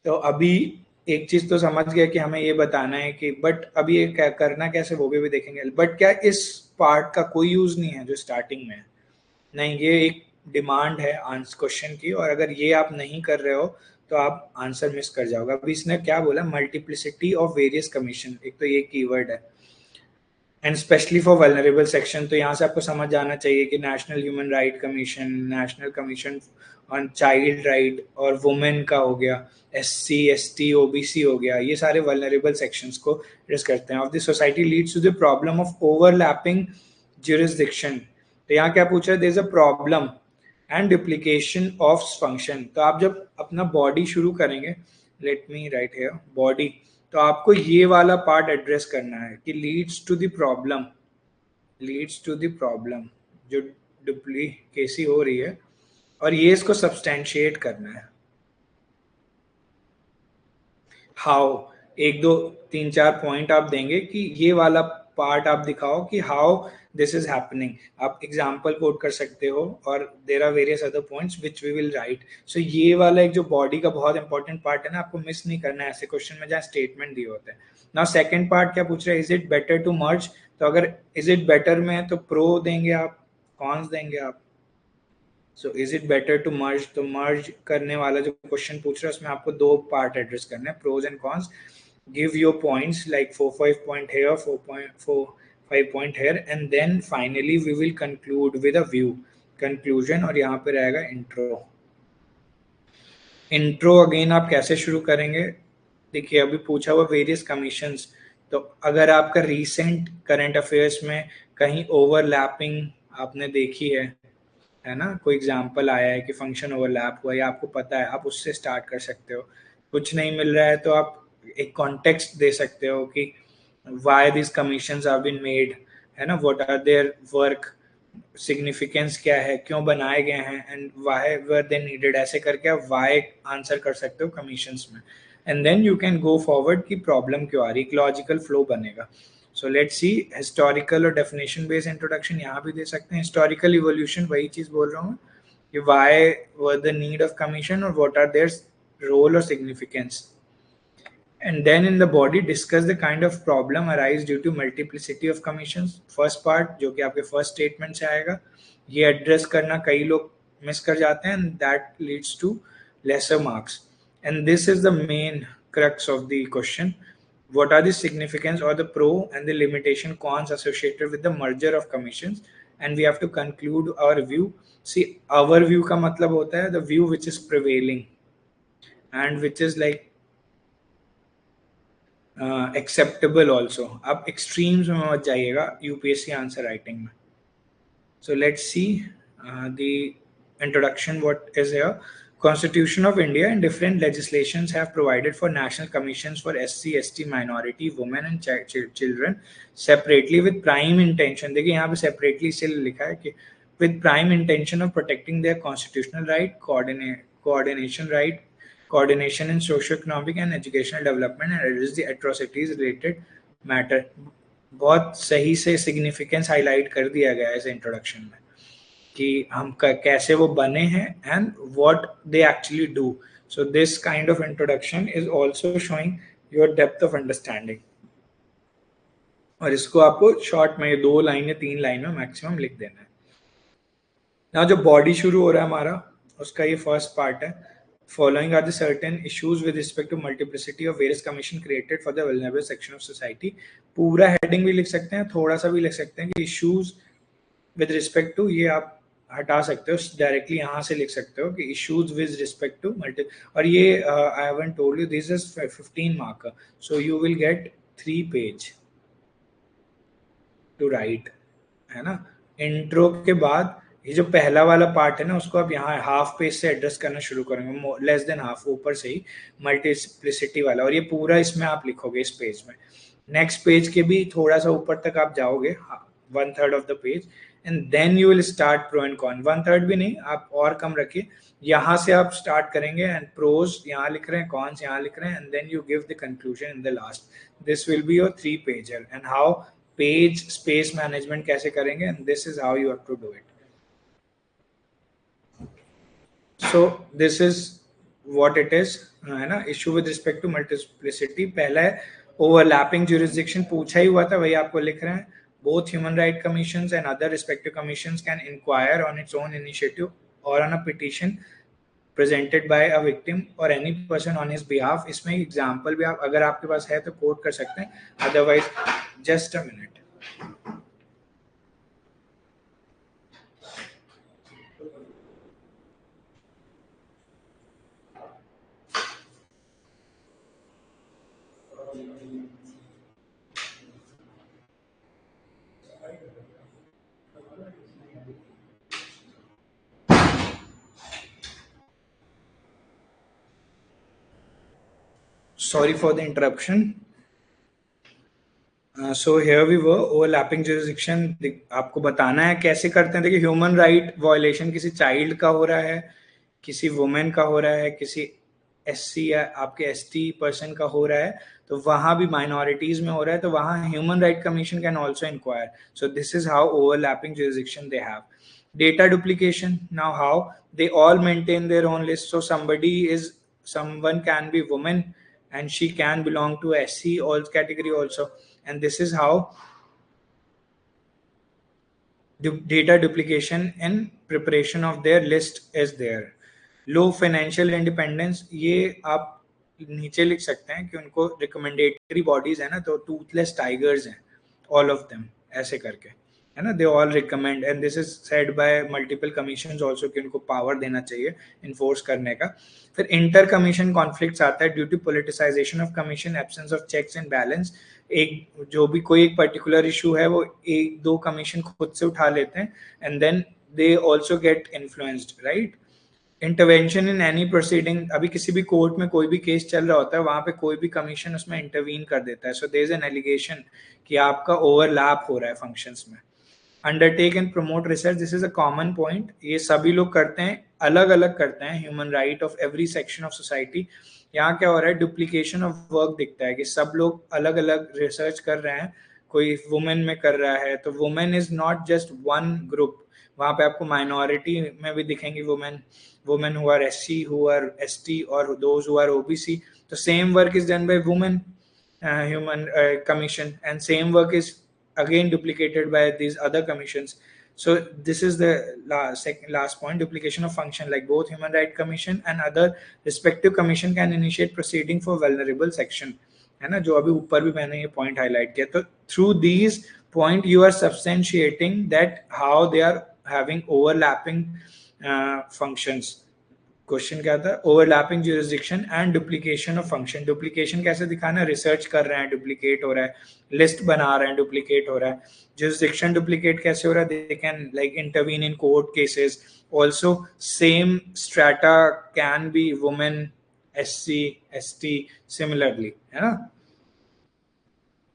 तो अभी एक चीज तो समझ गया कि हमें ये बताना है कि बट अभी ये क्या करना कैसे वो भी देखेंगे. बट क्या इस पार्ट का कोई यूज नहीं है जो स्टार्टिंग में है? नहीं, ये एक डिमांड है आंसर क्वेश्चन की, और अगर ये आप नहीं कर रहे हो तो आप आंसर मिस कर जाओगे. अभी इसने क्या बोला, मल्टीप्लिसिटी ऑफ वेरियस कमीशन, एक तो ये कीवर्ड है, and specially for vulnerable section. तो यहाँ से आपको समझ आना चाहिए कि national human right commission, national commission on child right और वुमेन का हो गया, SC ST OBC हो गया, ये सारे वल्नरेबल सेक्शंस को एड्रेस करते हैं. Of the society leads to the problem of overlapping jurisdiction. तो यहाँ क्या पूछा है, there is a problem and duplication of function. तो आप जब अपना बॉडी शुरू करेंगे, let me write here body, तो आपको ये वाला पार्ट एड्रेस करना है कि लीड्स टू द प्रॉब्लम जो डुप्लीकेसी हो रही है, और ये इसको सब्सटेंशिएट करना है. हाउ, 1 2 3 4 पॉइंट आप देंगे कि ये वाला पार्ट आप दिखाओ कि हाउ दिस इज हैपनिंग. आप एग्जाम्पल कोट कर सकते हो और there are various other points which we will write. So ये वाला एक जो बॉडी का बहुत इंपॉर्टेंट पार्ट है ना, आपको मिस नहीं करना है ऐसे क्वेश्चन में जहाँ स्टेटमेंट दिए होते हैं. नाउ सेकंड पार्ट क्या पूछ रहे हैं, is it better to merge. तो अगर इज इट बेटर में है तो प्रो देंगे आप, कॉन्स देंगे आप. So is it better to merge, तो मर्ज करने वाला जो क्वेश्चन पूछ रहा है उसमें आपको दो पार्ट एड्रेस करने हैं, pros and cons. Give your points like 4-5 point here, 4.45 point here, and then finally we will conclude with a view conclusion. और यहाँ पे रहेगा intro. intro अगेन आप कैसे शुरू करेंगे, देखिए अभी पूछा हुआ वेरियस कमीशंस. तो अगर आपका रीसेंट करंट अफेयर्स में कहीं ओवरलैपिंग आपने देखी है ना, कोई एग्जांपल आया है कि फंक्शन ओवरलैप हुआ या आपको पता है, आप उससे स्टार्ट कर सकते हो. कुछ नहीं मिल रहा है तो आप एक कॉन्टेक्स्ट दे सकते हो कि why this commissions have been made, है ना, what are their work, significance क्या है, क्यों बनाए गए हैं, and why were they needed. ऐसे करके आप व्हाई आंसर कर सकते हो कमीशंस में. And then you can go forward कि प्रॉब्लम क्यों आ रही, एक लॉजिकल फ्लो बनेगा. सो लेट्स सी, हिस्टोरिकल और डेफिनेशन बेस्ड इंट्रोडक्शन यहाँ भी दे सकते हैं. हिस्टोरिकल इवोल्यूशन वही चीज बोल रहा हूँ कि why were the need of commission और व्हाट आर देयर रोल और significance. And then in the body discuss the kind of problem arise due to multiplicity of commissions. First part जो कि आपके first statement से आएगा, ये address करना कई लोग miss कर जाते हैं, and that leads to lesser marks. And this is the main crux of the question. What are the significance or the pro and the limitation cons associated with the merger of commissions? And we have to conclude our view. See, our view का मतलब होता है the view which is prevailing and which is like acceptable also. आप extremes में मत जाइएगा यूपीएससी आंसर राइटिंग में. So let's see the introduction. What is here? Constitution of India and different legislations have provided for national commissions for SC, ST, minority, women and children separately with prime intention. देखिए यहाँ पे separately से लिखा है कि with prime intention of protecting their constitutional right, coordination in socio-economic and educational development and address the atrocities related matter. बहुत सही से significance highlight कर दिया गया है इस introduction में कि हम कैसे वो बने हैं and what they actually do. So this kind of introduction is also showing your depth of understanding. और इसको आपको short में 2 लाइन या 3 लाइन में maximum लिख देना है. Now जो body शुरू हो रहा है हमारा, उसका ये first part है. Following are the certain issues with respect to multiplicity of various commission created for the vulnerable section of society. पूरा heading भी लिख सकते हैं, थोड़ा सा भी लिख सकते हैं कि issues with respect to, ये आप हटा सकते हो, डायरेक्टली यहाँ से लिख सकते हो कि issues with respect to और ये I haven't told you this is 15 marker, so you will get 3 page to write, है ना. इंट्रो के बाद ये जो पहला वाला पार्ट है ना, उसको आप यहाँ हाफ पेज से एड्रेस करना शुरू करेंगे, लेस देन हाफ, ऊपर से ही मल्टीप्लिसिटी वाला, और ये पूरा इसमें आप लिखोगे इस पेज में. नेक्स्ट पेज के भी थोड़ा सा ऊपर तक आप जाओगे, 1/3 of the page, and then you will start pro and con. 1/3 भी नहीं, आप और कम रखिए, यहाँ से आप स्टार्ट करेंगे एंड प्रोज यहाँ लिख रहे हैं, कॉन्स यहाँ लिख रहे हैं, and then you give the conclusion in the last. This will be your 3 pager. And how page space management कैसे करेंगे, and this is how you have to do it. So this is what it is, है ना. issue with respect to multiplicity, पहला है overlapping jurisdiction, पूछा ही हुआ था, वही आपको लिख रहे हैं. Both human right commissions and other respective commissions can inquire on its own initiative or on a petition presented by a victim or any person on his behalf. इसमें example भी आप अगर आपके पास है तो quote कर सकते हैं, otherwise just a minute. Sorry for the interruption. So here we were, overlapping jurisdiction. आपको बताना है कैसे करते हैं. देखिए, ह्यूमन राइट वायलेशन किसी चाइल्ड का हो रहा है, किसी वुमेन का हो रहा है, किसी SC या आपके ST पर्सन का हो रहा है, तो वहां भी माइनॉरिटीज में हो रहा है, तो वहां human right commission can also inquire. So this is how overlapping jurisdiction they have. Data duplication, now how they all maintain their own list, so someone can be woman and she can belong to SC all category also, and this is how data duplication in preparation of their list is there. Low financial independence, ये आप नीचे लिख सकते हैं कि उनको रिकमेंडेटरी बॉडीज है ना, तो टूथलेस टाइगर्स हैं ऑल ऑफ देम, ऐसे करके है ना, they all recommend, and this is said bye multiple commissions also कि उनको पावर देना चाहिए इन्फोर्स करने का. फिर इंटर कमीशन कॉन्फ्लिक्ट्स आता है due to politicisation of commission, absence of checks and balance. एक जो भी कोई एक पर्टिकुलर इशू है वो एक दो कमीशन खुद से उठा लेते हैं, and then they also get influenced, right. Intervention in any proceeding, अभी किसी भी कोर्ट में कोई भी केस चल रहा होता है, वहां पे कोई भी कमीशन उसमें इंटरवीन कर देता है. So there is an allegation कि आपका ओवरलैप हो रहा है फंक्शंस में. Undertake and promote research, this is a common point, ये सभी लोग करते हैं, अलग अलग करते हैं. Human right of every section of society. यहाँ क्या हो रहा है, डुप्लीकेशन ऑफ वर्क दिखता है कि सब लोग अलग अलग रिसर्च कर रहे हैं. कोई वुमेन में कर रहा है, तो women is not just one group, वहां पे आपको माइनॉरिटी में भी दिखेंगी women who are SC, who are ST, or those who are OBC. The same work is done by women human commission, and same work is again duplicated by these other commissions. So this is the last point, duplication of function, like both human right commission and other respective commission can initiate proceeding for vulnerable section, है ना, जो अभी ऊपर भी मैंने ये point highlight किया. तो through these point you are substantiating that how they are having overlapping functions. Question क्या था, overlapping jurisdiction and duplication of function. Duplication कैसे दिखाना, रिसर्च कर रहे हैं डुप्लीकेट हो रहा है, लिस्ट बना रहे हैं डुप्लीकेट हो रहा है. ज्यूरिसडिक्शन डुप्लीकेट कैसे हो रहा है, they can like intervene in court cases also. Same strata can be women, SC, ST similarly, है ना.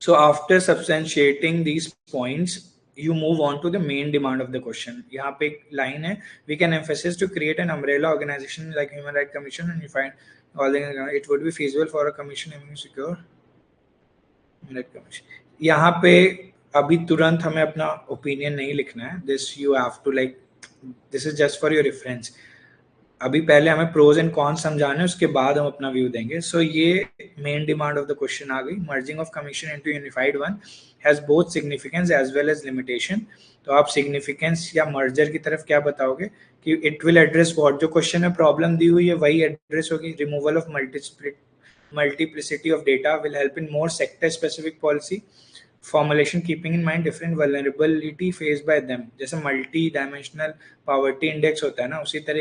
So after substantiating these points, you move on to the main demand of the question. यहाँ पे एक line है, we can emphasize to create an umbrella organization like Human Rights Commission, and you find all the it would be feasible for a commission aiming to secure Human Rights Commission. यहाँ पे अभी तुरंत हमें अपना opinion नहीं लिखना है. This you have to like, this is just for your reference. अभी पहले हमें प्रोज एंड कॉन समझाने, उसके बाद हम अपना व्यू देंगे. सो ये main demand of the question आ गई. Merging of commission into unified one has both significance as well as limitation. तो आप सिग्निफिकेंस या मर्जर की तरफ क्या बताओगे कि इट विल एड्रेस व्हाट, जो क्वेश्चन में प्रॉब्लम दी हुई है वही एड्रेस होगी. Removal of multiplicity of data will help in more sector specific policy formulation keeping in mind different vulnerability faced by them. जैसे मल्टी डायमेंशनल पॉवर्टी इंडेक्स होता है ना, उसी तरह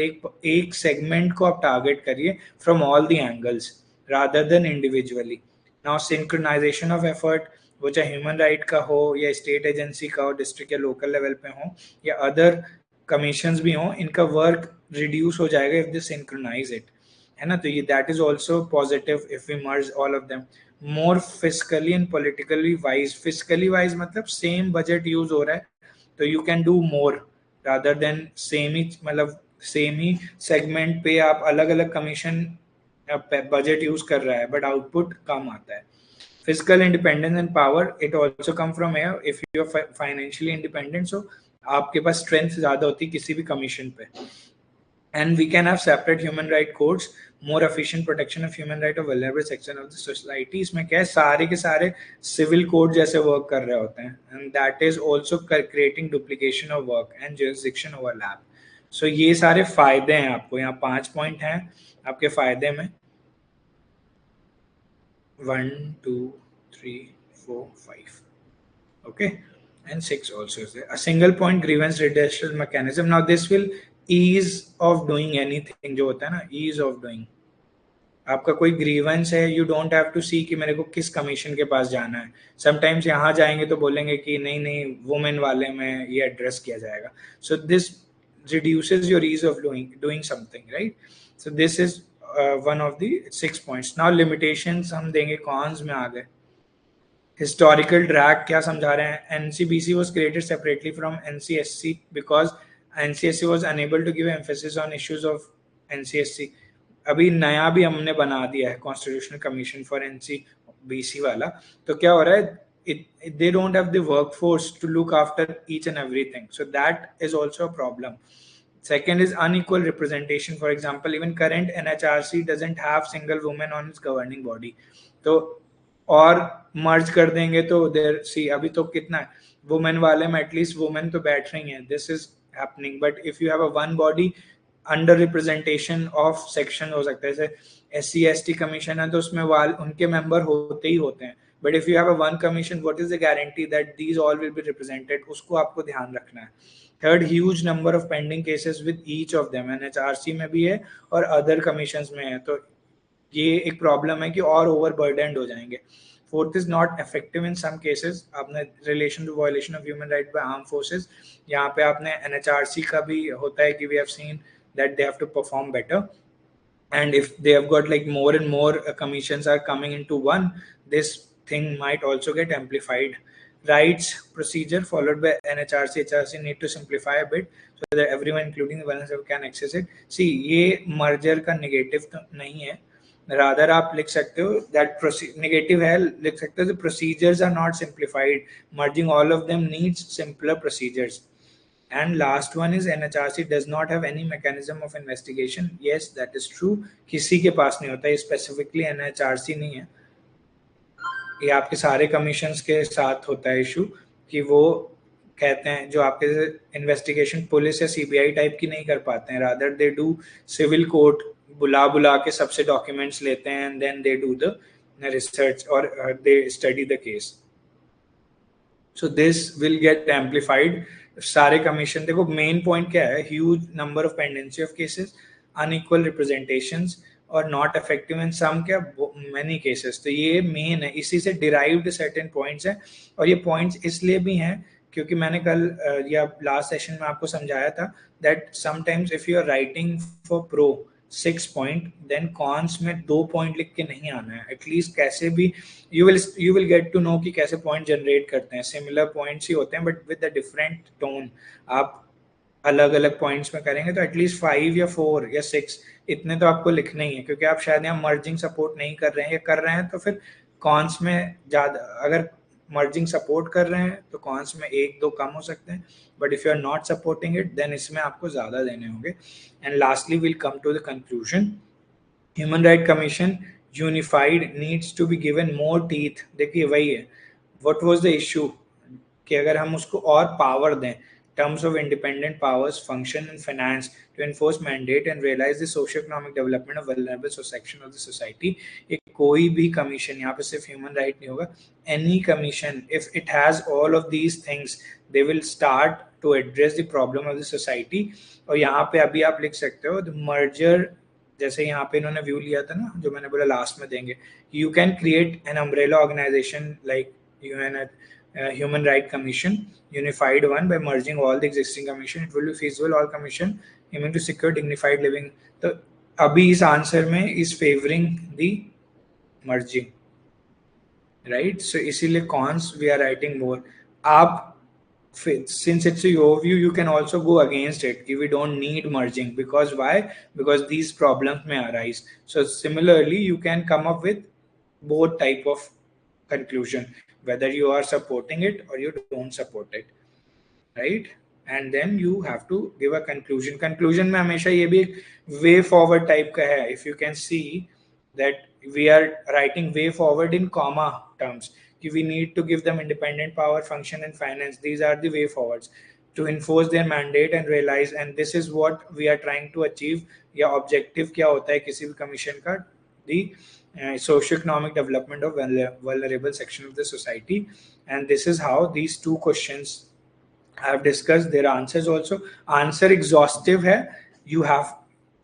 एक सेगमेंट को आप टारगेट करिए from all the angles rather than individually. Now synchronisation of effort, वो चाहे ह्यूमन राइट का हो या स्टेट एजेंसी का हो, डिस्ट्रिक्ट या लोकल लेवल पे हो या अदर कमीशंस भी हो, इनका वर्क रिड्यूस हो जाएगा इफ दे सिंक्रोनाइज इट, है ना. तो ये that is also positive if we merge all of them. More physically and politically wise, physically wise मतलब सेम बजट यूज हो रहा है तो you can do more rather than same ही, मतलब सेम ही सेगमेंट पे आप अलग अलग कमीशन बजट यूज कर रहा है बट आउटपुट कम आता है. Physical independence and power, it also come from here if you are financially independent. So आपके पास स्ट्रेंथ ज्यादा होती है किसी भी कमीशन पे. And we can have separate human right codes, more efficient protection of human right of vulnerable section of the society. इसमें क्या है, सारे के सारे civil code जैसे work कर रहे होते हैं, and that is also creating duplication of work and jurisdiction overlap. So ये सारे फायदे हैं आपको, यहाँ 5 पॉइंट हैं आपके फायदे में, 1 2 3 4 5, okay, and 6 also is there. A single point grievance redressal mechanism. Now this will ease of doing anything, जो होता है ना ease of doing. आपका कोई ग्रीवेंस है, you don't have to see कि मेरे को किस कमीशन के पास जाना है. समटाइम्स यहाँ जाएंगे तो बोलेंगे कि नहीं नहीं वुमेन वाले में ये एड्रेस किया जाएगा. So this reduces your ease of doing something, right? So this is one of the 6 points. Now limitations हम देंगे, cons में आ गए. Historical drag क्या समझा रहे हैं, NCBC was created separately from NCSC because NCSC was unable to give emphasis on issues of NCSC. अभी नया भी हमने बना दिया है कॉन्स्टिट्यूशनल कमीशन फॉर NCBC वाला, तो क्या हो रहा है, they don't have the workforce to look after each and everything, so that is also a problem. Second is unequal representation. For example, even current NHRC doesn't have single woman on its governing body. तो और मर्ज कर देंगे तो देर सी अभी तो कितना है वुमेन वाले में एटलीस्ट वुमेन तो बैठ रही हैं, this is happening, but if you have a one body under representation of section हो सकता है, जैसे SC ST कमीशन है तो उसमें वाल उनके मेंबर होते ही होते हैं, but if you have a one commission what is the guarantee that these all will be represented, उसको आपको ध्यान रखना है. Third, huge number of pending cases with each of them, NHRC में भी है और अदर कमीशंस में है, तो ये एक प्रॉब्लम है कि और ओवरबर्डन्ड हो जाएंगे. Fourth is not effective in some cases. आपने relation to violation of human right by arm forces, यहाँ पे आपने NHRC का भी होता है कि we have seen that they have to perform better, and if they have got like more and more commissions are coming into one, this thing might also get amplified. Rights procedure followed by NHRC HRC need to simplify a bit so that everyone including the vulnerable can access it. See, ये merger का negative तो नहीं है, rather आप लिख सकते हो that negative है, लिख सकते हो the procedures are not simplified, merging all of them needs simpler procedures. And last one is NHRC does not have any mechanism of investigation. Yes, that is true. किसी के पास नहीं होता, ये specifically NHRC नहीं है, ये आपके सारे कमीशंस के साथ होता है इशू कि वो कहते हैं जो आपके इन्वेस्टिगेशन पुलिस या CBI टाइप की नहीं कर पाते हैं, rather they do civil court, बुला के सबसे डॉक्यूमेंट्स लेते हैं and then they do the research और they study the case. So this will get amplified. सारे कमीशन देखो, मेन पॉइंट क्या है, huge number of pendency of cases, unequal representations और नॉट इफेक्टिव इन सम क्या मेनी केसेस. तो ये मेन है, इसी से डिराइव्ड सर्टेन पॉइंट्स हैं, और ये पॉइंट्स इसलिए भी हैं क्योंकि मैंने कल या लास्ट सेशन में आपको समझाया था that sometimes if you are writing for pro 6 point, then cons में 2 पॉइंट लिख के नहीं आना है, एटलीस्ट कैसे भी you will get to know कि कैसे पॉइंट जनरेट करते हैं. सिमिलर पॉइंट्स ही होते हैं but with a different tone. आप अलग अलग पॉइंट्स में करेंगे तो एटलीस्ट 5 या 4 या 6 इतने तो आपको लिखने ही है, क्योंकि आप शायद यहाँ मर्जिंग सपोर्ट नहीं कर रहे हैं, या कर रहे हैं तो फिर कॉन्स में ज़्यादा, अगर मर्जिंग सपोर्ट कर रहे हैं तो कॉन्स में 1-2 कम हो सकते हैं, but if you are not supporting it then इसमें आपको ज़्यादा देने होंगे. And lastly will come to the conclusion. Human right commission unified needs to be given more teeth. देखिए वही है, व्हाट वाज द इशू कि अगर हम उसको और पावर दें, terms of independent powers function in finance to enforce mandate and realize the socio-economic development of vulnerable section of the society. एक कोई भी कमीशन, यहाँ पे सिर्फ ह्यूमन राइट नहीं होगा, any commission if it has all of these things they will start to address the problem of the society. और यहाँ पे अभी आप लिख सकते हो the merger, जैसे यहाँ पे इन्होंने व्यू लिया था ना, जो मैंने बोला लास्ट में देंगे, you can create an umbrella organization like Human Right Commission, unified one, by merging all the existing commission. It will be feasible all commission aiming to secure dignified living. तो अभी इस आंसर में is favoring the merging, right? So इसीलिए cons we are writing more. आप since it's a overview you can also go against it if we don't need merging, because why? Because these problems may arise. So similarly you can come up with both type of conclusion, whether you are supporting it or you don't support it, right? And then you have to give a conclusion. Conclusion में हमेशा ये भी way forward type का है. If you can see that we are writing way forward in comma terms, we need to give them independent power, function and finance. These are the way forwards to enforce their mandate and realize, and this is what we are trying to achieve. या objective क्या होता है किसी भी commission का, the socio-economic development of vulnerable section of the society. And this is how these 2 questions I have discussed. Their answers also, answer exhaustive है. You have,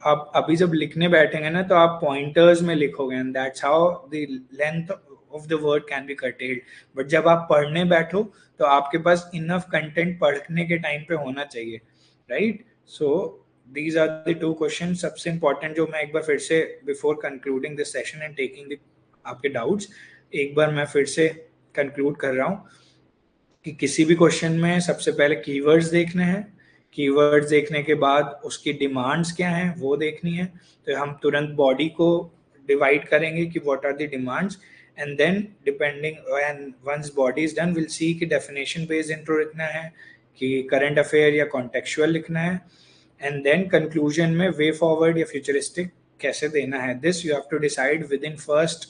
आप अभी जब लिखने बैठेंगे ना तो आप pointers में लिखोगे, and that's how the length of the word can be curtailed. But जब आप पढ़ने बैठो तो आपके पास enough content पढ़ने के टाइम पे होना चाहिए, right? So these are the 2 questions. सबसे important जो मैं एक बार फिर से before concluding this session and taking the आपके doubts, एक बार मैं फिर से conclude कर रहा हूँ कि किसी भी क्वेश्चन में सबसे पहले कीवर्ड्स देखने हैं कीवर्ड्स देखने के बाद उसकी डिमांड्स क्या हैं वो देखनी है, तो हम तुरंत बॉडी को डिवाइड करेंगे कि what are the demands, and then depending when once body is done will see कि डेफिनेशन बेस्ड इंट्रो लिखना है कि करंट अफेयर या कॉन्टेक्चुअल लिखना है, एंड देन कंक्लूजन में वे फॉरवर्ड या फ्यूचरिस्टिक कैसे देना है. This you have to decide within first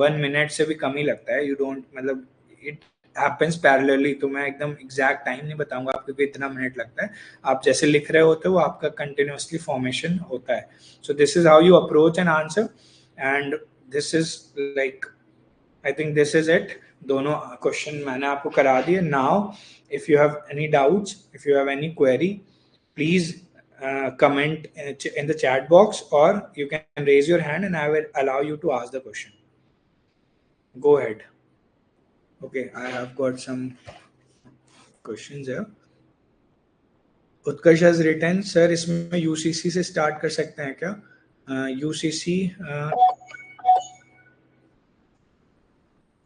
1 minute से भी कम ही लगता है. यू डोंट मतलब इट हैपेंस पैरेलली, तो मैं एकदम एग्जैक्ट टाइम नहीं बताऊंगा आपको कि इतना मिनट लगता है. आप जैसे लिख रहे होते हो वो आपका कंटिन्यूअसली फॉर्मेशन होता है. सो this is how you approach an answer, and this is like I think this is it. दोनों क्वेश्चन मैंने आपको करा दिए. Now if you have any doubts, if you have any query, please comment in the chat box, or you can raise your hand and I will allow you to ask the question. Go ahead. Okay, I have got some questions here. Utkarsh has written, sir इसमें UCC से start कर सकते हैं क्या? UCC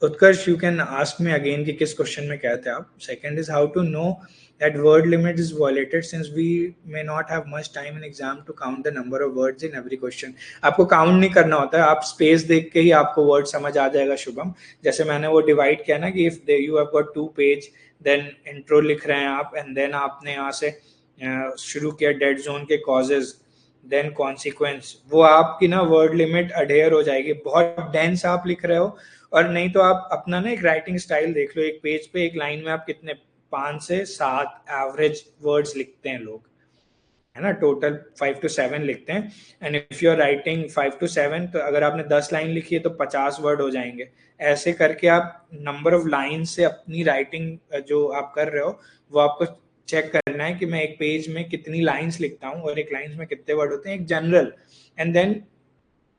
Utkarsh, you can ask me again कि किस क्वेश्चन में क्या थे आप. Second is how to know that word limit is violated since we may not have much time in exam to count the number of words in every question. आपको काउंट नहीं करना होता है, आप स्पेस देख के ही आपको वर्ड समझ आ जाएगा. शुभम, जैसे मैंने वो डिवाइड किया ना कि if you have got 2 page, then intro लिख रहे हैं आप, एंड देन आपने यहाँ से शुरू किया डेड जोन के कॉजेज, देन कॉन्सिक्वेंस, वो आपकी ना वर्ड लिमिट अडेयर हो जाएगी. बहुत डेंस आप लिख रहे हो, और नहीं तो आप अपना ना एक राइटिंग स्टाइल देख लो. एक पेज पे एक लाइन में आप कितने 5 से 7 एवरेज वर्ड्स लिखते हैं लोग, है ना. टोटल 5 to 7 लिखते हैं. And if you are writing 5 to 7, तो अगर आपने 10 लाइन लिखी है तो 50 वर्ड हो जाएंगे. ऐसे करके आप नंबर ऑफ लाइन से अपनी राइटिंग जो आप कर रहे हो वो आपको चेक करना है कि मैं एक पेज में कितनी लाइन्स लिखता हूँ और एक लाइन में कितने वर्ड होते हैं, एक general. And then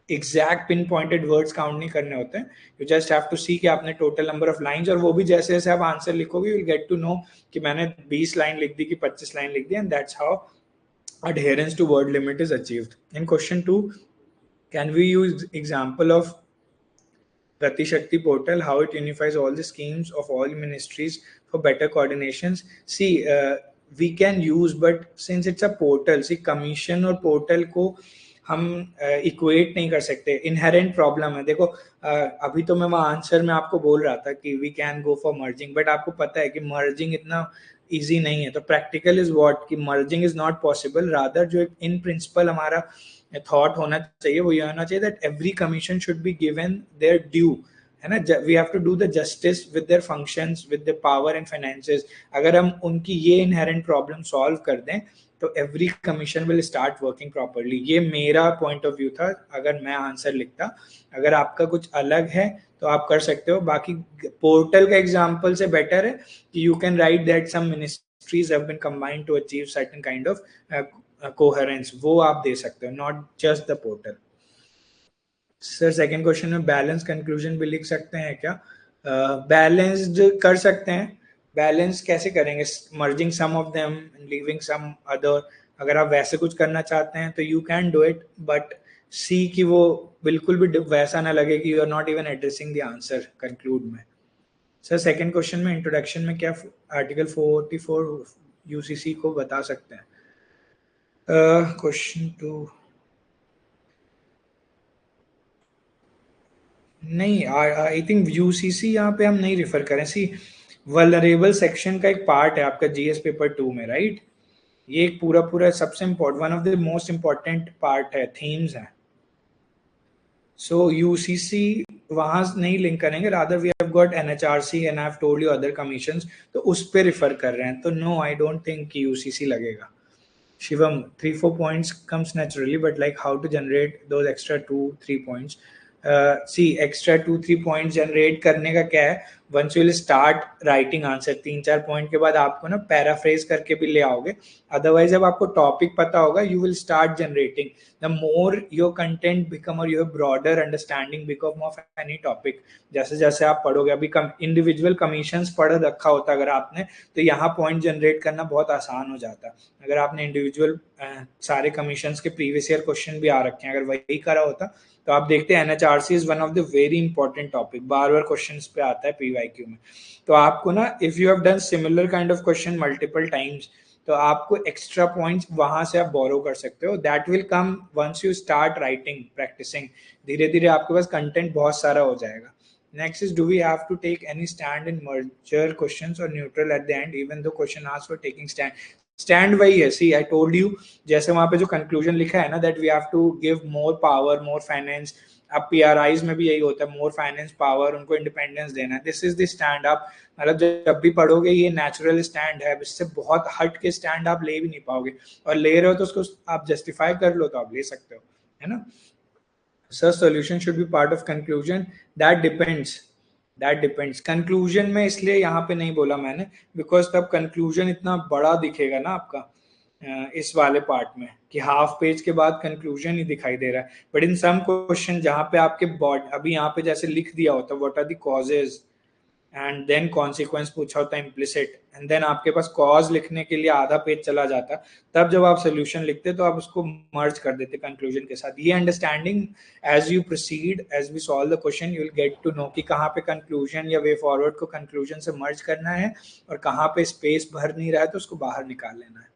exact pin pointed words count नहीं करने होते हैं. You just have to see कि आपने टोटल नंबर ऑफ लाइंस, और वो भी जैसे जैसे आप आंसर लिखोगे you will get to know कि मैंने 20 लाइन लिख दी कि 25 लाइन लिख दी, and that's how adherence to word limit is achieved. In question 2, can we use example of Gati Shakti portal, how it unifies all the schemes of all ministries for better coordinations? See, we can use, but since it's a portal, see commission और portal को हम इक्वेट नहीं कर सकते. इनहेरेंट प्रॉब्लम है. देखो अभी तो मैं वहाँ आंसर में आपको बोल रहा था कि we can go for merging, but आपको पता है कि मर्जिंग इतना इजी नहीं है. तो प्रैक्टिकल इज व्हाट कि merging is not possible. Rather जो इन प्रिंसिपल हमारा थॉट होना चाहिए वो ये होना चाहिए that every commission should be given their due, है ना. We have to do the justice with their functions, with the power and finances. अगर हम उनकी ये इनहेरेंट प्रॉब्लम सॉल्व कर दें तो every commission will start working properly. ये मेरा पॉइंट ऑफ व्यू था अगर मैं आंसर लिखता. अगर आपका कुछ अलग है तो आप कर सकते हो. बाकी पोर्टल का एग्जांपल से बेटर है कि you can write that some ministries have been combined to achieve certain kind of coherence, वो आप दे सकते हो, not just the portal. Sir second question में बैलेंस कंक्लूजन भी लिख सकते हैं क्या? बैलेंस्ड कर सकते हैं. बैलेंस कैसे करेंगे? Merging some of them and leaving some other. अगर आप वैसे कुछ करना चाहते हैं तो you can do it, but see कि वो बिल्कुल भी वैसा ना लगे कि you are not even addressing the answer conclude में. सर सेकंड क्वेश्चन में इंट्रोडक्शन में क्या आर्टिकल 44 यूसीसी को बता सकते हैं? क्वेश्चन 2 नहीं, आई थिंक यूसीसी यहाँ पे हम नहीं रिफर करें. सी वल्नरेबल सेक्शन का एक पार्ट है आपका जीएस पेपर 2 में, राइट. ये एक पूरा सबसे important, one of the most important part है, थीम्स है. सो यूसीसी वहां नहीं लिंक करेंगे. Rather we have got NHRC and I have told you other commissions, तो उस पे रिफर कर रहे हैं. तो नो, आई डोंट थिंक कि यूसीसी लगेगा. Shivam, 3-4 points comes naturally, but like how to generate those extra 2-3 points? See, extra 2-3 points generate करने का क्या है? Once you will start writing answer, 3-4 point के बाद आपको ना paraphrase करके भी ले आओगे. Otherwise जब आपको topic पता होगा, you will start generating. The more your content become or your broader understanding become of any topic, जैसे जैसे आप पढ़ोगे, अभी individual commissions पढ़ रखा होता अगर आपने, तो यहाँ point generate करना बहुत आसान हो जाता. अगर आपने इंडिविजुअल सारे कमीशंस के प्रीवियस ईयर क्वेश्चन भी आ रखे हैं, अगर वही करा होता तो आप देखते हैं NHRC is one of the very important topic, bar bar questions पे आता है पीवाईक्यू में. तो आपको ना if you have done similar kind of question multiple times, तो आपको एक्स्ट्रा पॉइंट्स वहां से आप बोरो कर सकते हो. That will come once you start writing, practising. धीरे धीरे आपके पास कंटेंट बहुत सारा हो जाएगा. Next is, do we have to take any stand in merger questions or neutral at the end, even though question asks for taking stand? Stand वही है. See, I told you, जैसे वहां पे जो conclusion लिखा है ना, that we have to give more power, more finance. अब PRIs में भी यही होता है, more finance power, उनको independence देना है. This is the stand. आप मतलब जब भी पढ़ोगे ये natural stand है, इससे बहुत हट के stand आप ले भी नहीं पाओगे, और ले रहे हो तो उसको आप justify कर लो तो आप ले सकते हो, है ना. Sir, solution should be part of conclusion. That depends. Conclusion में इसलिए यहाँ पे नहीं बोला मैंने, because तब conclusion इतना बड़ा दिखेगा ना आपका इस वाले पार्ट में, कि हाफ पेज के बाद कंक्लूजन ही दिखाई दे रहा है. बट इन सम क्वेश्चन जहाँ पे आपके अभी यहाँ पे जैसे लिख दिया होता है what are the causes and then consequence पूछा होता है इम्प्लिसिट, एंड देन आपके पास कॉज लिखने के लिए आधा पेज चला जाता, तब जब आप सोल्यूशन लिखते तो आप उसको मर्ज कर देते कंक्लूजन के साथ. ये understanding as you proceed, as we solve the question, you will get to know कि कहाँ पे कंक्लूजन या वे फॉरवर्ड को कंक्लूजन से मर्ज करना है, और कहाँ पे स्पेस भर नहीं रहा है तो उसको बाहर निकाल लेना है.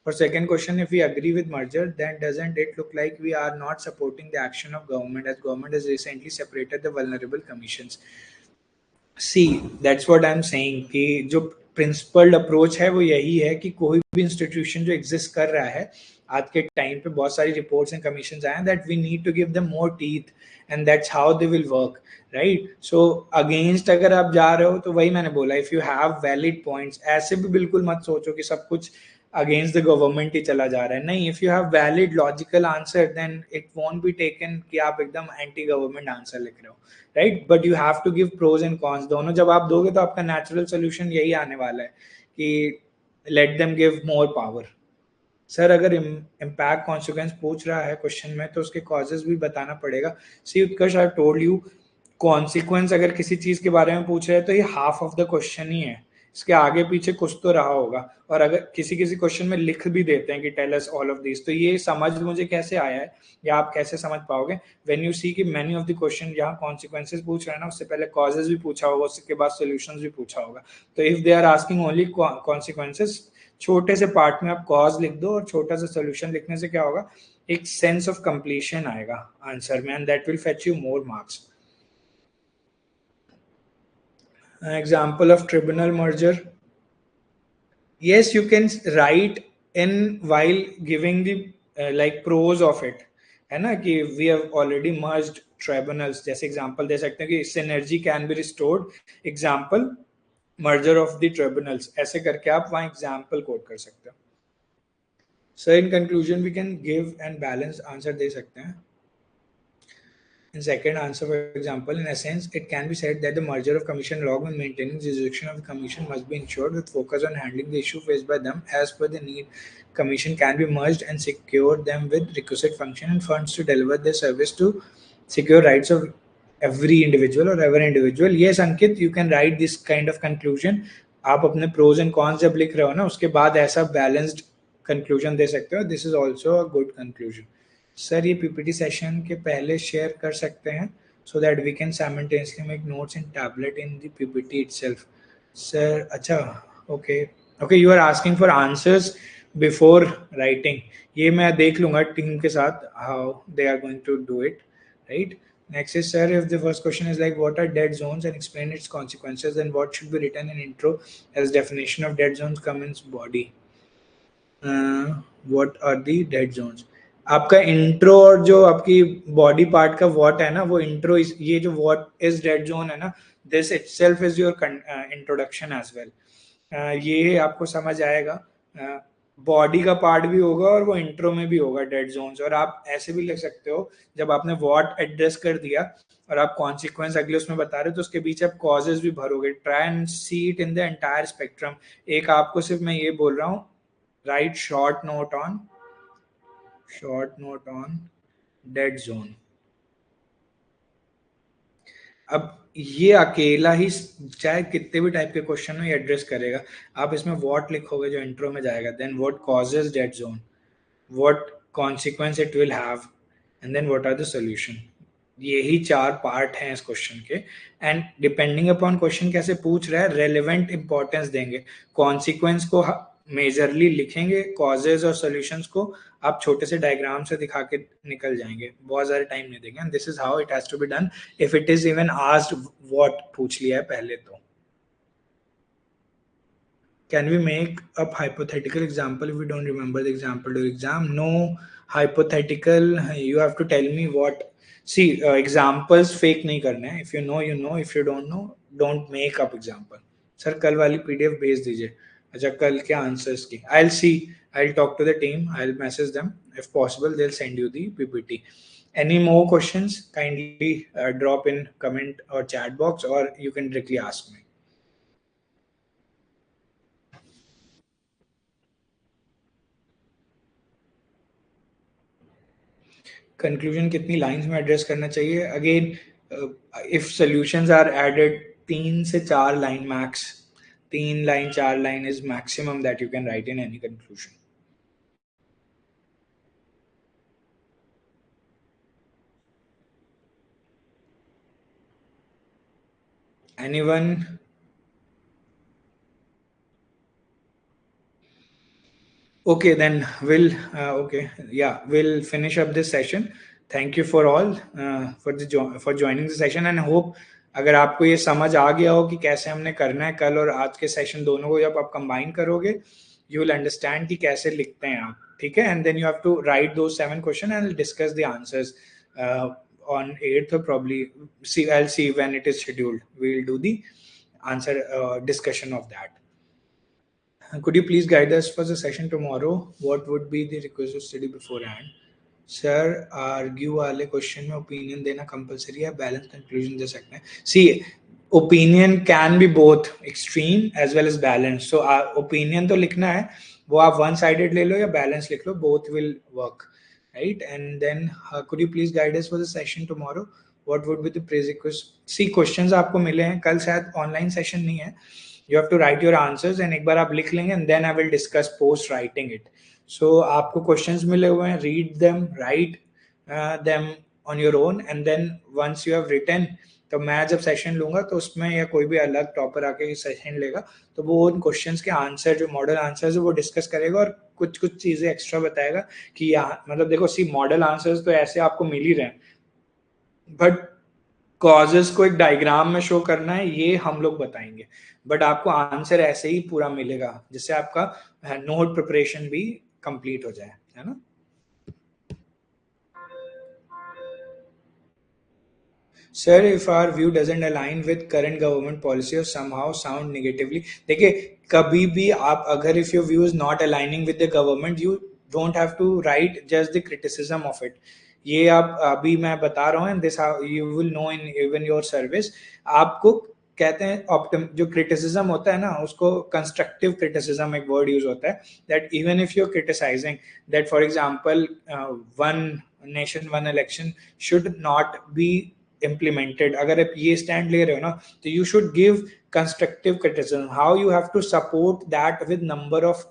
For second question, if we agree with merger, then doesn't it look like we are not supporting the action of government, as government has recently separated the vulnerable commissions? See, that's what I'm saying कि जो प्रिंसिपल्ड अप्रोच है वो यही है कि कोई भी इंस्टीट्यूशन जो एग्जिस्ट कर रहा है आज के टाइम पे, बहुत सारी रिपोर्ट्स एंड कमीशंस आए हैं, that we need to give them more teeth and that's how they will work, right. So against अगर आप जा रहे हो तो वही मैंने बोला, if you have valid points, ऐसे भी बिल्कुल मत सोचो कि सब कुछ अगेंस्ट द गवर्नमेंट ही चला जा रहा है. नहीं, if you have valid logical answer then it won't be taken कि आप एकदम एंटी गवर्नमेंट आंसर लिख रहे हो, right. But you have to give pros and cons, दोनों जब आप दोगे तो आपका नेचुरल सोल्यूशन यही आने वाला है कि let them give more power. Sir अगर इम्पैक्ट कॉन्सिक्वेंस पूछ रहा है क्वेश्चन में तो उसके कॉजेज भी बताना पड़ेगा. सी उत्कर्ष, आई टोल्ड यू, कॉन्सिक्वेंस अगर किसी चीज के बारे में पूछ रहे हैं तो ये हाफ ऑफ द क्वेश्चन ही है, इसके आगे पीछे कुछ तो रहा होगा. और अगर किसी किसी क्वेश्चन में लिख भी देते हैं कि tell us all of this, तो ये समझ मुझे कैसे आया है या आप कैसे समझ पाओगे व्हेन यू सी कि मेनी ऑफ द क्वेश्चन जहाँ कॉन्सिक्वेंसेस पूछ रहे हैं ना, उससे पहले कॉजेज भी पूछा होगा, उसके बाद सॉल्यूशंस भी पूछा होगा. तो if they are asking only consequences, छोटे से पार्ट में आप कॉज लिख दो और छोटा सा सोल्यूशन लिखने से क्या होगा, एक सेंस ऑफ कंप्लीशन आएगा आंसर में, and that will fetch you more marks. Example of tribunal merger. Yes, you can write in while giving the like pros of it, है ना, कि we have already merged tribunals. जैसे एग्जाम्पल दे सकते हैं कि synergy can be restored, example merger of the tribunals, ऐसे करके आप वहाँ एग्जाम्पल कोट कर सकते हो. So in conclusion we can give and balanced answer दे सकते हैं. In second answer, for example, in essence, it can be said that the merger of commission log and maintaining the jurisdiction of the commission must be ensured with focus on handling the issue faced by them as per the need. Commission can be merged and secure them with requisite function and funds to deliver their service to secure rights of every individual or every individual. Yes, Ankit, you can write this kind of conclusion. आप अपने pros and cons जब लिख रहे हो ना, उसके बाद ऐसा balanced conclusion दे सकते हो. This is also a good conclusion. Sir ये पीपीटी सेशन के पहले शेयर कर सकते हैं so that we can simultaneously make notes in tablet in the PPT itself. Sir अच्छा, okay okay, you are asking for answers before writing. ये मैं देख लूंगा टीम के साथ how they are going to do it, right. Next is, sir, if the first question is like what are dead zones and explain its consequences, then what should be written in intro as definition of dead zones come in body. What are the dead zones? आपका इंट्रो और जो आपकी बॉडी पार्ट का व्हाट है ना, वो इंट्रो, ये जो व्हाट इज डेड जोन है ना, this itself is your introduction as well. ये आपको समझ आएगा. बॉडी का पार्ट भी होगा और वो इंट्रो में भी होगा डेड जोन्स. और आप ऐसे भी लिख सकते हो, जब आपने व्हाट एड्रेस कर दिया और आप कॉन्सिक्वेंस अगले उसमें बता रहे हो तो उसके बीच आप कॉजेज भी भरोगे. Try and see it in the entire spectrum. एक आपको सिर्फ मैं ये बोल रहा हूँ, write short note on dead zone. अब ये अकेला ही चाहे कितने भी टाइप के क्वेश्चन में एड्रेस करेगा. आप इसमें व्हाट लिखोगे जो इंट्रो में जाएगा, then what causes dead zone, what consequence it will have, and then what are the solution. यही 4 पार्ट हैं इस क्वेश्चन के. एंड डिपेंडिंग अपॉन क्वेश्चन कैसे पूछ रहा है, रेलेवेंट इंपॉर्टेंस देंगे. कॉन्सिक्वेंस को मेजरली लिखेंगे कॉजेज और सॉल्यूशंस को, आप छोटे से डायग्राम से दिखा के निकल जाएंगे, बहुत ज़्यादा टाइम नहीं देंगे. And this is how it has to be done if it is even asked what पूछ लिया है पहले तो. Can we make up hypothetical example if we don't remember the example to exam? No, hypothetical. You have to tell me what. See, examples fake नहीं करने हैं. If you know, you know. If you don't know, don't make up example. Sir, कल वाली PDF भेज दीजिए. अच्छा, कल के answers की. I'll see. I'll talk to the team. I'll message them. If possible, they'll send you the PPT. Any more questions? Kindly drop in comment or chat box, or you can directly ask me. Conclusion कितनी लाइंस में एड्रेस करना चाहिए? Again, if solutions are added, 3 से 4 line max. 3 line 4 line is maximum that you can write in any conclusion. Anyone? Okay, then we'll finish up this session. Thank you for all for joining the session, and hope अगर आपको ये समझ आ गया हो कि कैसे हमने करना है कल और आज के सेशन दोनों को जब आप कंबाइन करोगे, you will understand कि कैसे लिखते हैं आप. ठीक है? And then you have to write those 7 questions and discuss the answers on 8th, or probably I'll see when it is scheduled. We'll do the answer discussion of that. Could you please guide us for the session tomorrow? What would be the requisite study beforehand? Sir, argue वाले क्वेश्चन में ओपिनियन देना कंपलसरी है, बैलेंस कंक्लूजन दे सकते हैं. See, opinion can be both extreme as well as balance. So opinion तो लिखना है, वो आप वन साइडेड ले लो या बैलेंस लिख लो, both will work, right? And then could you please guide us for the session tomorrow? What would be the prerequisites? See, questions आपको मिले हैं, कल शायद ऑनलाइन सेशन नहीं है. You have to write your answers, and एक बार आप लिख लेंगे, and then I will discuss post writing it. So आपको questions मिले हुए हैं, read them, write them on your own, and then once you have written, तो मैं जब सेशन लूंगा तो उसमें या कोई भी अलग टॉपर आके सेशन लेगा तो वो उन क्वेश्चंस के आंसर, जो मॉडल आंसर्स है, वो डिस्कस करेगा और कुछ कुछ चीजें एक्स्ट्रा बताएगा कि यहाँ मतलब देखो, सी मॉडल आंसर्स तो ऐसे आपको मिल ही रहे हैं, बट कॉजेस को एक डायग्राम में शो करना है, ये हम लोग बताएंगे. बट आपको आंसर ऐसे ही पूरा मिलेगा जिससे आपका नोट प्रिपरेशन भी कंप्लीट हो जाए, है ना? Sir, if our view doesn't align with current government policy और समहाउ साउंड नेगेटिवली. देखिए, कभी भी आप अगर if your view is not aligning with the government, you don't have to write just the criticism of it. ये आप अभी मैं बता रहा हूँ, and this you will know in even your service. आपको कहते हैं जो क्रिटिसिज्म होता है ना, उसको कंस्ट्रक्टिव क्रिटिसिज्म एक वर्ड यूज होता है, that even if you are criticising that for example one nation one election should not be implemented, अगर आप ये स्टैंड ले रहे हो ना, तो you should give constructive criticism. How you have to support that with number of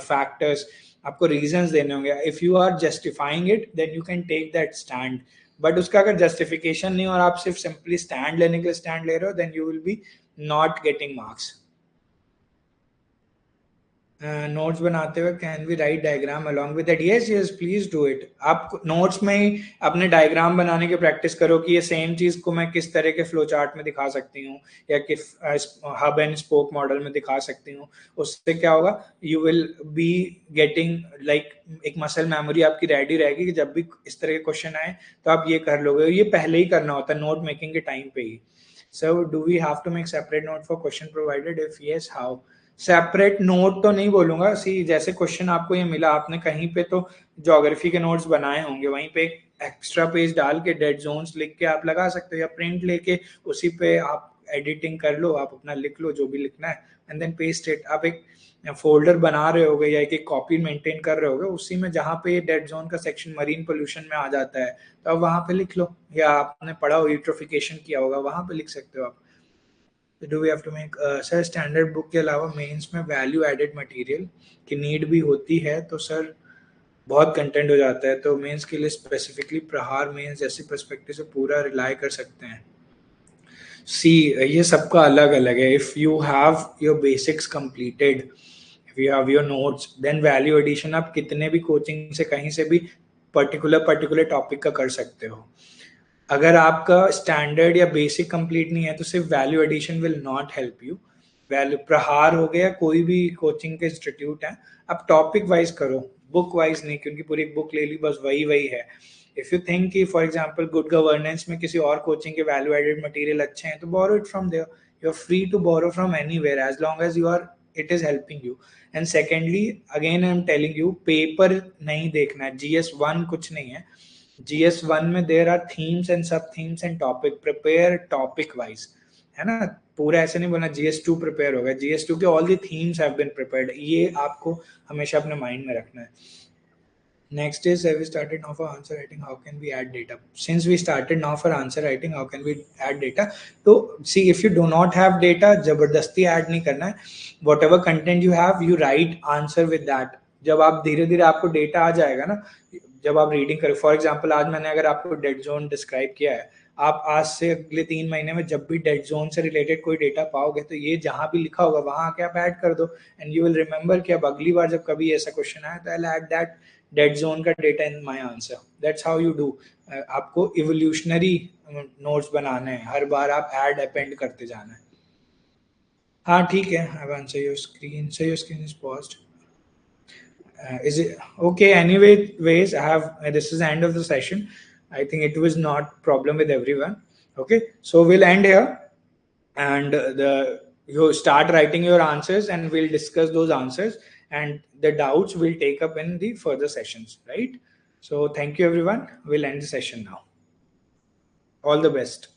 factors. आपको reasons देने होंगे. If you are justifying it, then you can take that stand. But उसका अगर justification नहीं और आप सिर्फ simply stand लेने के लिए stand ले रहे हो, then you will be not getting marks. Notes बनाते हुए can we write diagram along with that? Yes yes, please do it. आप नोट्स में ही अपने डायग्राम बनाने की प्रैक्टिस करो कि ये सेम चीज को मैं किस तरह के फ्लो चार्ट में दिखा सकती हूँ या किस हब एंड स्पोक मॉडल में दिखा सकती हूँ. उससे क्या होगा, you will be getting like एक मसल मेमोरी आपकी रेडी रहेगी कि जब भी इस तरह के क्वेश्चन आए तो आप ये कर लोगे. ये पहले ही करना होता है नोट मेकिंग के टाइम पे ही. So do we have to make separate note for question provided? If yes, how? Separate note तो नहीं बोलूंगा. सी, जैसे क्वेश्चन आपको ये मिला, आपने कहीं पे तो ज्योग्राफी के नोट्स बनाए होंगे, वहीं पे एक एक्स्ट्रा पेज डाल के डेड जोन्स लिख के आप लगा सकते हो, या प्रिंट लेके उसी पे आप एडिटिंग कर लो, आप अपना लिख लो जो भी लिखना है, एंड देन पेस्ट इट. आप एक फोल्डर बना रहे होगे या एक कॉपी मेंटेन कर रहे होगे, उसी में जहाँ पे डेड जोन का सेक्शन मरीन पोल्यूशन में आ जाता है तो आप वहां पे लिख लो, या आपने पढ़ा हो यूट्रोफिकेशन किया होगा, वहां पे लिख सकते हो आप. Do we have to make sir standard book के अलावा मेंस में वैल्यू एडेड मटेरियल की नीड भी होती है? तो सर बहुत कंटेंट हो जाता है, तो मेंस के लिए स्पेसिफिकली प्रहार मेंस जैसे पर्सपेक्टिव से पूरा रिलाई कर सकते हैं? सी, ये सबका अलग अलग है. If you have your basics completed if you have your notes, then value addition आप कितने भी कोचिंग से कहीं से भी पर्टिकुलर टॉपिक का कर सकते हो. अगर आपका स्टैंडर्ड या बेसिक कंप्लीट नहीं है तो सिर्फ value addition will not help you. Value प्रहार हो गया, कोई भी कोचिंग के इंस्टीट्यूट है, आप टॉपिक वाइज करो, बुक वाइज नहीं, क्योंकि पूरी बुक ले ली बस वही है. इफ यू थिंक कि फॉर एग्जांपल गुड गवर्नेंस में किसी और कोचिंग के वैल्यू एडेड मटेरियल अच्छे हैं तो borrow it from there. You are free to borrow from anywhere as long as you are it is helping you. And secondly again I am telling you, paper नहीं देखना है. GS1 कुछ नहीं है. GS1 में there are themes and sub themes and topic. Prepare topic wise, है ना. पूरा ऐसे नहीं बोलना GS2 प्रिपेयर होगा. GS2 के all the themes have been prepared. ये आपको हमेशा अपने माइंड में रखना है. Next is, have we started now for answer writing? How can we add data? Since we started now for answer writing, how can we add data? So see, if you do not have data, जबरदस्ती add नहीं करना है. Whatever content you have, you write answer with that. जब आप धीरे धीरे आपको डेटा आ जाएगा ना, जब आप रीडिंग करें. फॉर एग्जाम्पल आज मैंने अगर आपको डेड जोन डिस्क्राइब किया है, आप आज से अगले 3 महीने में जब भी डेड जोन से रिलेटेड कोई डेटा पाओगे तो ये जहां भी लिखा होगा वहां आके आप ऐड कर दो. एंड यू विल रिमेंबर कि अब अगली बार जब कभी ऐसा क्वेश्चन आया तो I will add that dead zone का data in my answer. That's how you do. आपको इवोल्यूशनरी नोट्स बनाने हैं, हर बार आप ऐड अपेंड करते जाना है. हाँ ठीक है. I answer your screen. So your screen is paused. Is it okay? Anyways, I have this is the end of the session. I think it was not problem with everyone. Okay, so we'll end here, and you start writing your answers, and we'll discuss those answers, and the doubts we'll take up in the further sessions. Right? So thank you everyone. We'll end the session now. All the best.